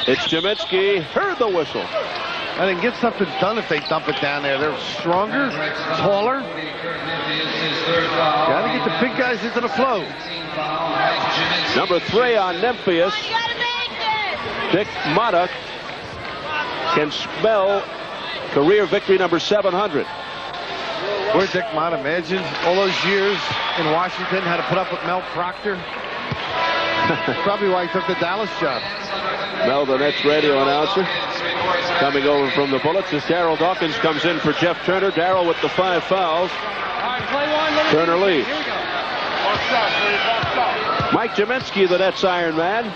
It's Jaminski. Heard the whistle. I didn't get something done if they dump it down there. They're stronger, taller. Got to get the big guys into the flow. Number 3 on Nymphius. Dick Motta can spell career victory number 700. Where's Dick Motta? Imagine all those years in Washington, had to put up with Mel Proctor. Probably why he took the Dallas job. Mel, the Nets radio announcer, coming over from the Bullets as Darryl Dawkins comes in for Jeff Turner. Darryl with the 5 fouls. Turner leads. Mike Jaminski, the Nets Iron Man.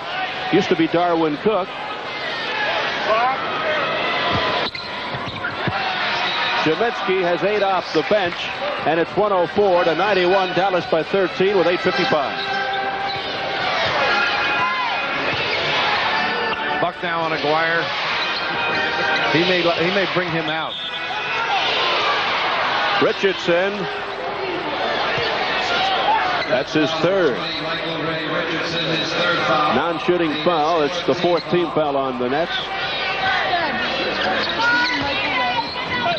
Used to be Darwin Cook. Jaminski has 8 off the bench, and it's 104-91. Dallas by 13 with 8:55. Buck now on Aguirre. He may bring him out. Richardson. That's his 3rd. Non-shooting foul. It's the 4th team foul on the Nets.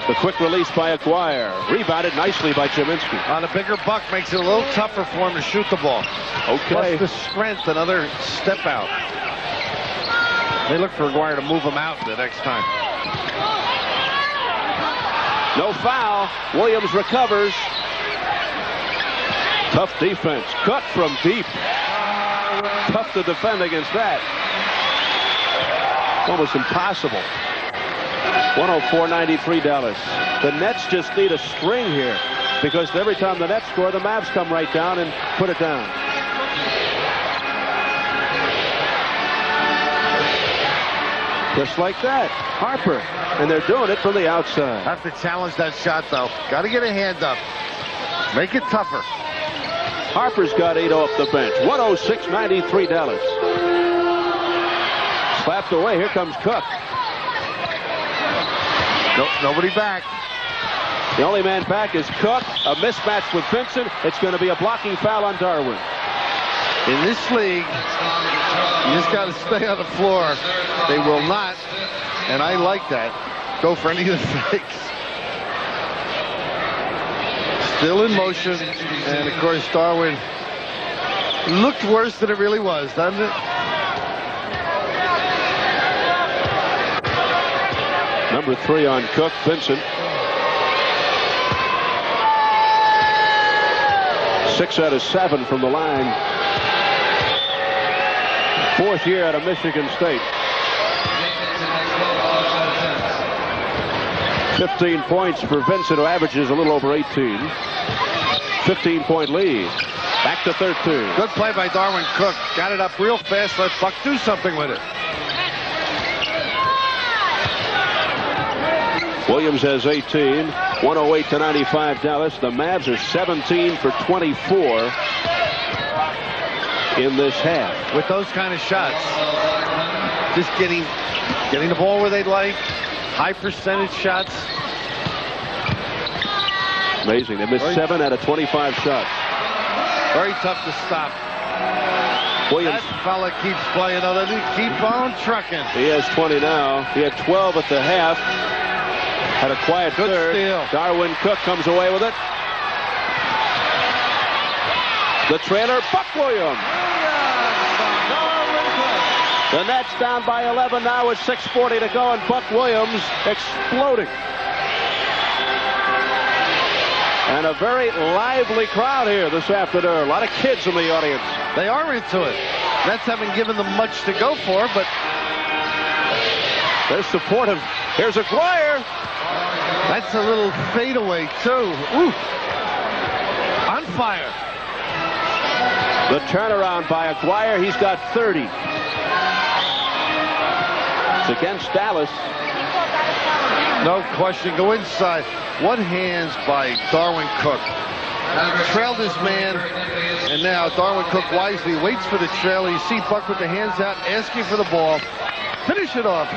The quick release by Aguirre. Rebounded nicely by Jaminski. The bigger Buck makes it a little tougher for him to shoot the ball. Okay. Plus the strength, another step out. They look for Aguirre to move him out the next time. No foul. Williams recovers. Tough defense. Cut from deep. Tough to defend against that. Almost impossible. 104-93 Dallas. The Nets just need a string here because every time the Nets score, the Mavs come right down and put it down. Just like that. Harper. And they're doing it from the outside. Have to challenge that shot, though. Got to get a hand up. Make it tougher. Harper's got 8 off the bench. 106-93 Dallas. Slapped away. Here comes Cook. Nobody back. The only man back is Cook. A mismatch with Vincent. It's going to be a blocking foul on Darwin. In this league, you just got to stay on the floor. They will not, and I like that, go for any of the fakes. Still in motion, and of course Darwin looked worse than it really was, doesn't it? Number 3 on Cook, Vincent. 6 out of 7 from the line. 4th year out of Michigan State. 15 points for Vincent, who averages a little over 18. 15-point lead. Back to 13. Good play by Darwin Cook. Got it up real fast. Let Buck do something with it. Williams has 18. 108-95 Dallas. The Mavs are 17 for 24 in this half. With those kind of shots, just getting the ball where they'd like, high percentage shots. Amazing. They missed 7 out of 25 shots. Very tough to stop. Williams. That fella keeps playing. They keep on trucking. He has 20 now. He had 12 at the half. Had a quiet Good third. steal. Darwin Cook comes away with it. The trailer, Buck Williams. The Nets down by 11 now with 6:40 to go, and Buck Williams exploding. And a very lively crowd here this afternoon. A lot of kids in the audience. They are into it. Nets haven't given them much to go for, but they're supportive. Here's Aguirre. That's a little fadeaway, too. Ooh. On fire. The turnaround by Aguirre. He's got 30. It's against Dallas. No question. Go inside. What hands by Darwin Cook. Trailed his man, and now Darwin Cook wisely waits for the trail. You see Buck with the hands out, asking for the ball. Finish it off.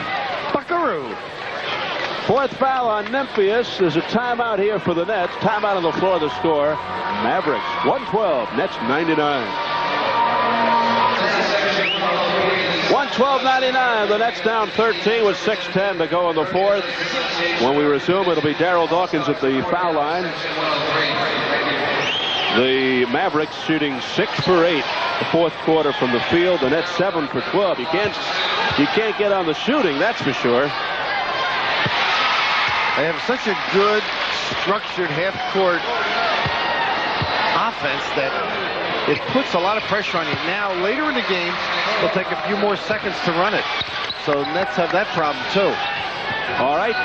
Buckaroo. 4th foul on Nymphius. There's a timeout here for the Nets. Timeout on the floor, the score. Mavericks 112, Nets 99. 112-99. The Nets down 13 with 6:10 to go in the 4th. When we resume, it'll be Darryl Dawkins at the foul line. The Mavericks shooting 6 for 8 the 4th quarter from the field. The Nets 7 for 12. You can't get on the shooting, that's for sure. They have such a good, structured half-court offense that it puts a lot of pressure on you. Now, later in the game, they'll take a few more seconds to run it. So Nets have that problem, too. All right.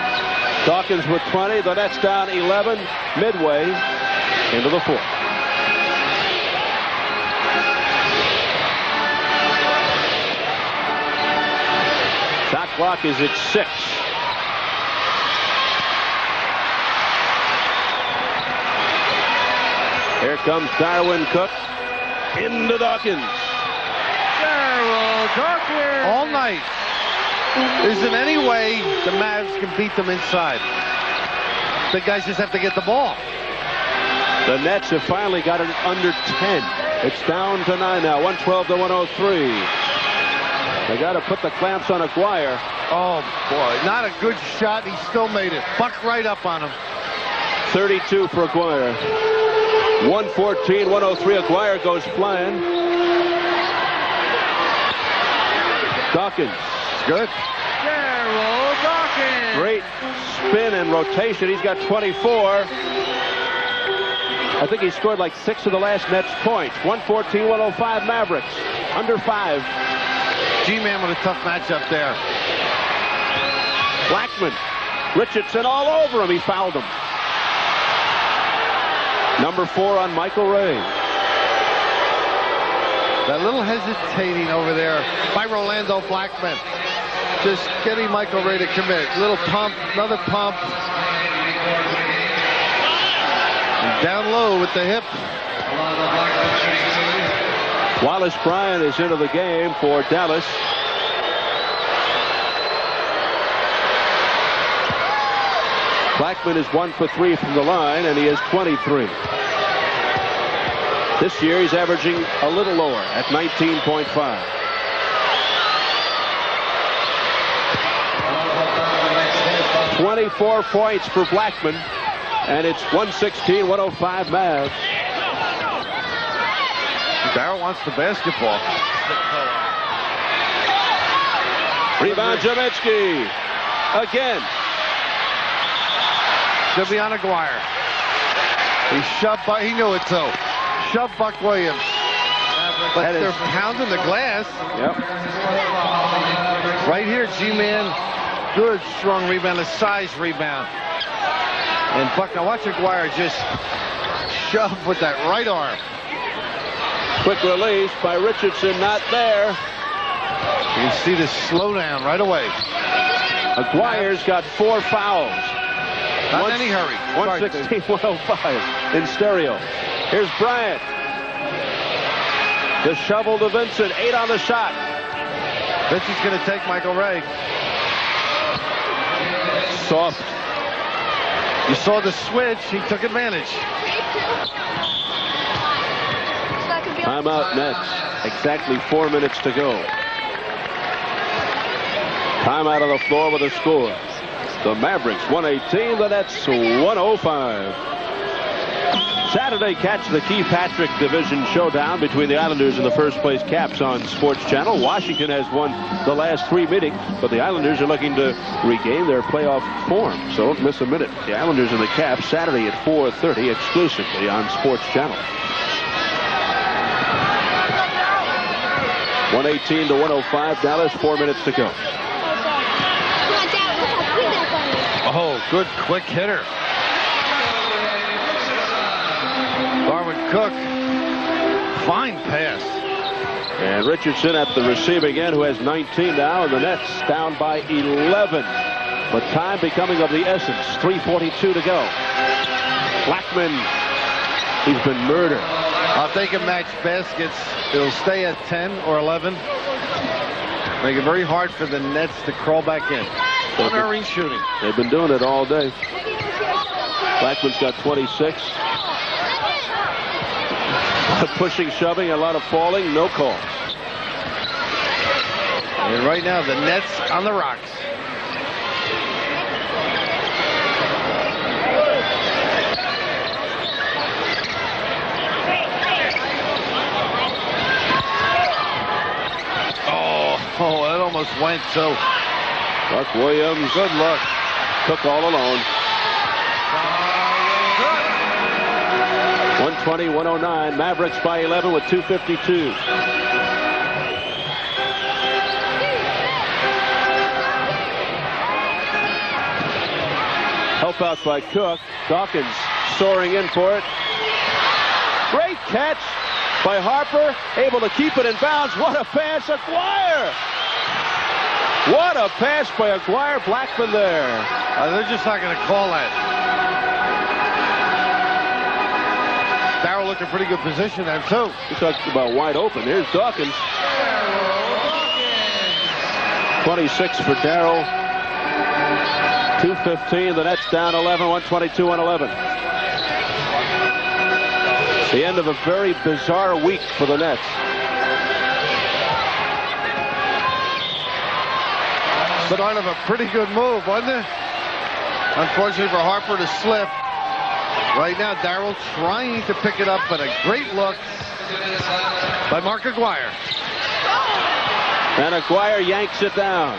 Dawkins with 20. The Nets down 11 midway into the 4th. Shot clock is at 6. Here comes Darwin Cook into Dawkins. Darryl Dawkins. All night. Isn't any way the Mavs can beat them inside. The guys just have to get the ball. The Nets have finally got it under 10. It's down to 9 now. 112 to 103. They got to put the clamps on Aguirre. Oh, boy. Not a good shot. He still made it. Buck right up on him. 32 for Aguirre. 114, 103. Aguirre goes flying. Dawkins. Good. Darryl Dawkins. Great spin and rotation. He's got 24. I think he scored like 6 of the last Nets points. 114, 105 Mavericks. Under 5. G-Man with a tough matchup there. Blackman. Richardson all over him. He fouled him. Number 4 on Michael Ray. That little hesitating over there by Rolando Blackman. Just getting Michael Ray to commit. Little pump, another pump. And down low with the hip. Wallace Bryant is into the game for Dallas. Blackman is 1 for 3 from the line, and he is 23. This year he's averaging a little lower at 19.5. "24 points for Blackman, and it's 116-105 Mavs. Darrell wants the basketball. Rebound Jametsky again. Simeon Aguirre. He shoved, he knew it too. Shoved Buck Williams. But they're pounding the glass. Yep. Right here, G-Man. Good, strong rebound, a size rebound. And Buck, now watch Aguirre just shove with that right arm. Quick release by Richardson, not there. You can see the slowdown right away. Aguirre's got 4 fouls. Not in any hurry. 116-105 in stereo. Here's Bryant. The shovel to Vincent. 8 on the shot. Vincent's going to take Michael Ray. Soft. You saw the switch. He took advantage. Timeout Nets. Exactly 4 minutes to go. Timeout on the floor with a score. The Mavericks 118, the Nets 105. Saturday, catch the Keith Patrick Division Showdown between the Islanders and the first place Caps on Sports Channel. Washington has won the last 3 meetings, but the Islanders are looking to regain their playoff form. So don't miss a minute. The Islanders and the Caps Saturday at 4:30 exclusively on Sports Channel. 118-105 Dallas, 4 minutes to go. Oh, good quick hitter. Darwin Cook. Fine pass. And Richardson at the receiving end, who has 19 now, and the Nets down by 11. But time becoming of the essence. 3:42 to go. Blackman, he's been murdered. If they can match baskets, it'll stay at 10 or 11. Make it very hard for the Nets to crawl back in. Unerring shooting. They've been doing it all day. Blackman's got 26. A lot of pushing, shoving, a lot of falling, no calls. And right now, the Nets on the rocks. Oh, that almost went so. Buck Williams, good luck. Cook all alone. 120-109. Mavericks by 11 with 2:52. Help out by Cook. Dawkins soaring in for it. Great catch by Harper. Able to keep it in bounds. What a pass, Aguirre! What a pass by Aguirre. Blackman there. They're just not going to call that. Darrell looked in pretty good position then, too. You talked about wide open. Here's Dawkins. 26 for Darrell. 2:15. The Nets down 11. 122-111. The end of a very bizarre week for the Nets. Start of a pretty good move, wasn't it? Unfortunately for Harper to slip. Right now, Darrell trying to pick it up, but a great look by Mark Aguirre. And Aguirre yanks it down.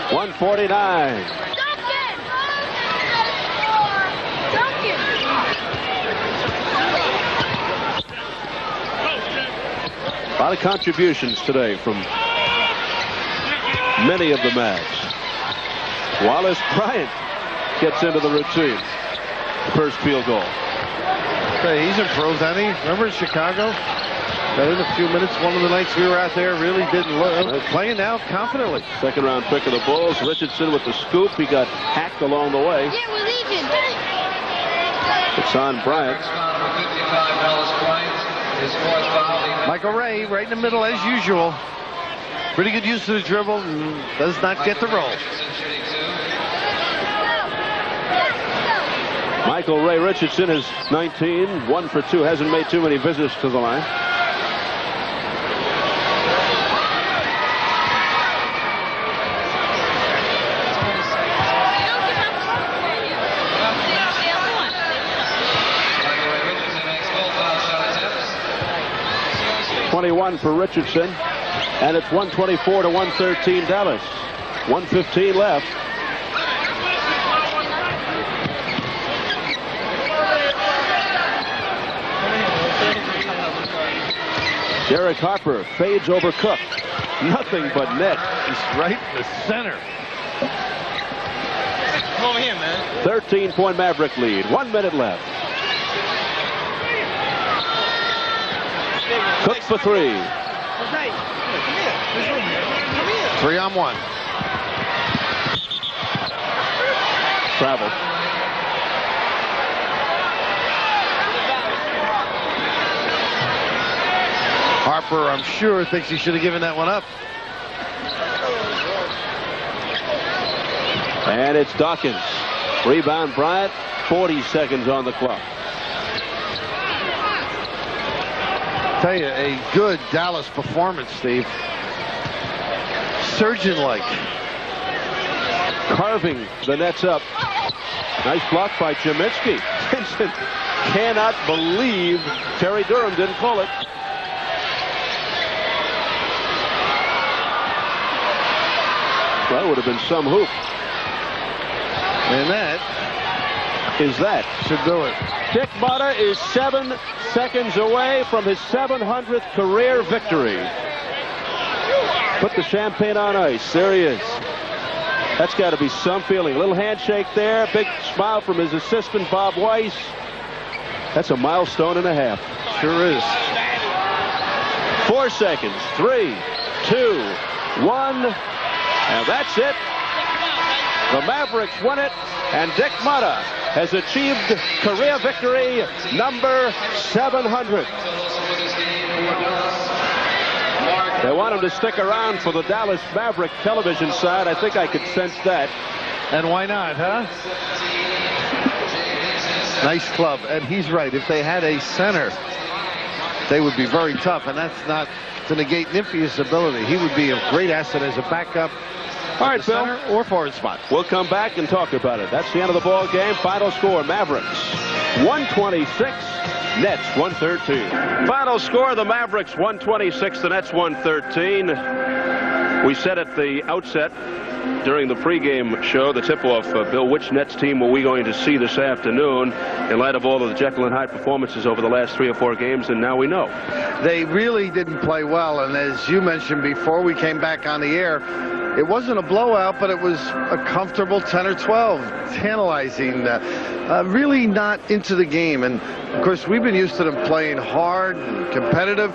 .149. A lot of contributions today from many of the Mavs. Wallace Bryant gets into the routine. First field goal. Hey, he's improved, hasn't he? Remember in Chicago? That in a few minutes, one of the nights we were out there, really didn't look. Playing now confidently. Second round pick of the Bulls. Richardson with the scoop. He got hacked along the way. It's on Bryant. Michael Ray right in the middle as usual. Pretty good use of the dribble and does not get the roll. Michael Ray Richardson is 19, 1 for 2, hasn't made too many visits to the line. .21 for Richardson, and it's 124 to 113 Dallas. 1:15 left. Derek Harper fades over Cook. Nothing but net. He's right in the center. Come over here, man. 13-point Maverick lead. 1 minute left. Cook for 3. Jose, come here. There's room here. Come here. 3-on-1. Travel. Harper, I'm sure, thinks he should have given that one up. And it's Dawkins. Rebound Bryant. 40 seconds on the clock. Tell you, a good Dallas performance, Steve. Surgeon-like. Carving the nets up. Nice block by Cheminsky. Vincent cannot believe Terry Durham didn't call it. That would have been some hoop. And that should do it. Dick Motta is 7 seconds away from his 700th career victory. Put the champagne on ice. There he is. That's got to be some feeling. Little handshake there. Big smile from his assistant, Bob Weiss. That's a milestone and a half. Sure is. 4 seconds. 3, 2, 1. And that's it. The Mavericks win it, and Dick Motta has achieved career victory number 700. They want him to stick around for the Dallas Maverick television side. I think I could sense that. And why not, huh? Nice club. And he's right. If they had a center, they would be very tough. And that's not to negate Nymphia's ability. He would be a great asset as a backup. All right, Phil. Center or forward spot. We'll come back and talk about it. That's the end of the ball game. Final score, Mavericks 126, Nets 113. Final score, the Mavericks 126, the Nets 113. We said at the outset during the pregame show, the tip-off, Bill, which Nets team were we going to see this afternoon in light of all of the Jekyll and Hyde performances over the last 3 or 4 games, and now we know. They really didn't play well, and as you mentioned before we came back on the air, it wasn't a blowout, but it was a comfortable 10 or 12, tantalizing, really not into the game. And, of course, we've been used to them playing hard and competitive,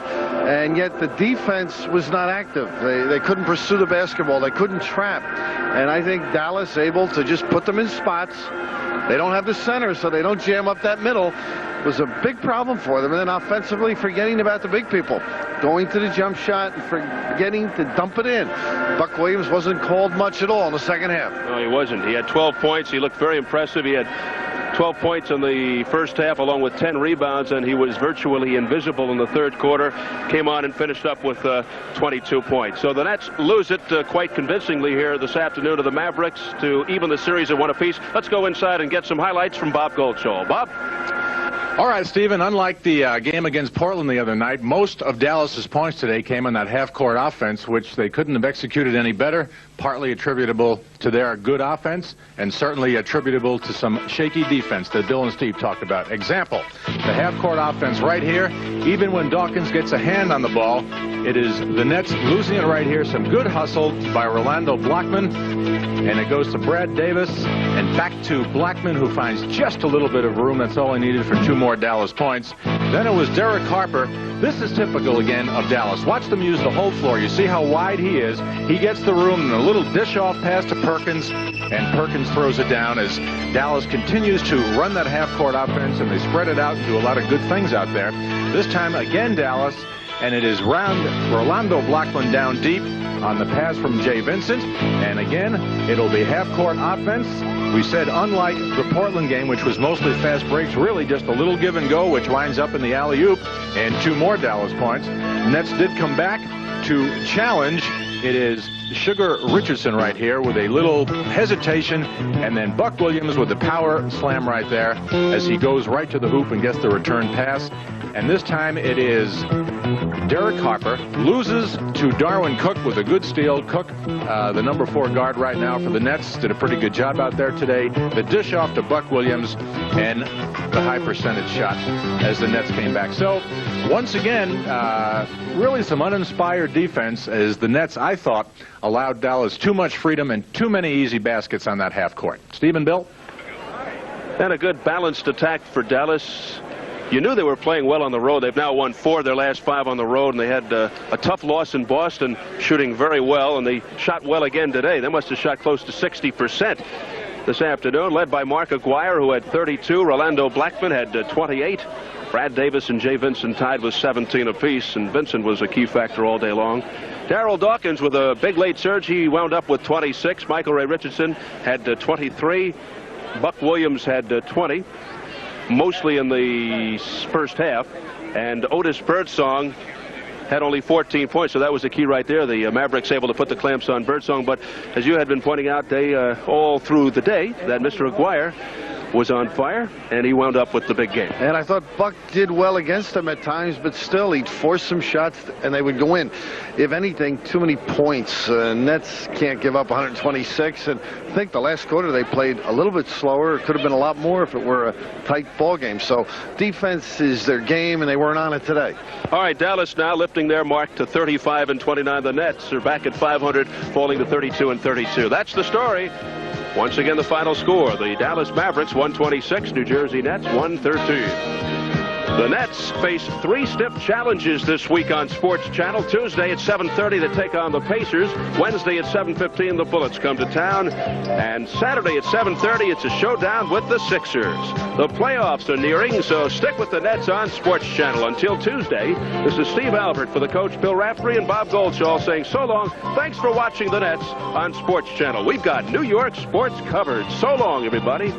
and yet the defense was not active. They couldn't pursue the basketball. They couldn't trap. And I think Dallas able to just put them in spots. They don't have the center, so they don't jam up that middle. It was a big problem for them. And then offensively, forgetting about the big people. Going to the jump shot and forgetting to dump it in. Buck Williams wasn't called much at all in the second half. No, he wasn't. He had 12 points. He looked very impressive. He had 12 points in the first half along with 10 rebounds, and he was virtually invisible in the third quarter. Came on and finished up with 22 points. So the Nets lose it quite convincingly here this afternoon to the Mavericks to even the series at 1 apiece. Let's go inside and get some highlights from Bob Goldschall. Bob? All right, Stephen, unlike the game against Portland the other night, most of Dallas's points today came on that half-court offense, which they couldn't have executed any better, partly attributable to their good offense and certainly attributable to some shaky defense that Bill and Steve talked about. Example, the half-court offense right here, even when Dawkins gets a hand on the ball, It is the Nets losing it right here. Some good hustle by Rolando Blackman. And it goes to Brad Davis and back to Blackman, who finds just a little bit of room. That's all he needed for 2 more Dallas points. Then it was Derek Harper. This is typical again of Dallas. Watch them use the whole floor. You see how wide he is. He gets the room and a little dish-off pass to Perkins, and Perkins throws it down as Dallas continues to run that half-court offense, and they spread it out and do a lot of good things out there. This time again Dallas, and it is Rolando Blackman down deep on the pass from Jay Vincent, and again it'll be half-court offense. We said unlike the Portland game, which was mostly fast breaks, really just a little give and go, which winds up in the alley-oop and 2 more Dallas points. Nets did come back to challenge. It is Sugar Richardson right here with a little hesitation, and then Buck Williams with the power slam right there as he goes right to the hoop and gets the return pass. And this time it is Derek Harper loses to Darwin Cook with a good steal. Cook, the number 4 guard right now for the Nets, did a pretty good job out there today. The dish off to Buck Williams and the high percentage shot as the Nets came back. So once again, really some uninspired defense as the Nets, I thought, allowed Dallas too much freedom and too many easy baskets on that half court. Steve and Bill? And a good balanced attack for Dallas. You knew they were playing well on the road. They've now won 4 of their last 5 on the road, and they had a tough loss in Boston, shooting very well, and they shot well again today. They must have shot close to 60% this afternoon, led by Mark Aguirre, who had 32. Rolando Blackman had 28. Brad Davis and Jay Vincent tied with 17 apiece, and Vincent was a key factor all day long. Darryl Dawkins with a big late surge. He wound up with 26. Michael Ray Richardson had 23. Buck Williams had 20. Mostly in the first half, and Otis Birdsong had only 14 points, so that was the key right there. The Mavericks able to put the clamps on Birdsong, but as you had been pointing out, they all through the day that Mr. Aguirre was on fire, and he wound up with the big game. And I thought Buck did well against them at times, but still he'd force some shots and they would go in. If anything, too many points. Nets can't give up 126, and I think the last quarter they played a little bit slower. It could have been a lot more if it were a tight ball game. So defense is their game, and they weren't on it today. All right, Dallas now lifting their mark to 35 and 29. The Nets are back at 500, falling to 32 and 32. That's the story. Once again, the final score, the Dallas Mavericks 126, New Jersey Nets 113. The Nets face 3 stiff challenges this week on Sports Channel. Tuesday at 7:30 to take on the Pacers. Wednesday at 7:15 the Bullets come to town. And Saturday at 7:30 it's a showdown with the Sixers. The playoffs are nearing, so stick with the Nets on Sports Channel. Until Tuesday, this is Steve Albert for the coach Bill Raftery and Bob Goldshaw saying so long. Thanks for watching the Nets on Sports Channel. We've got New York sports covered. So long, everybody.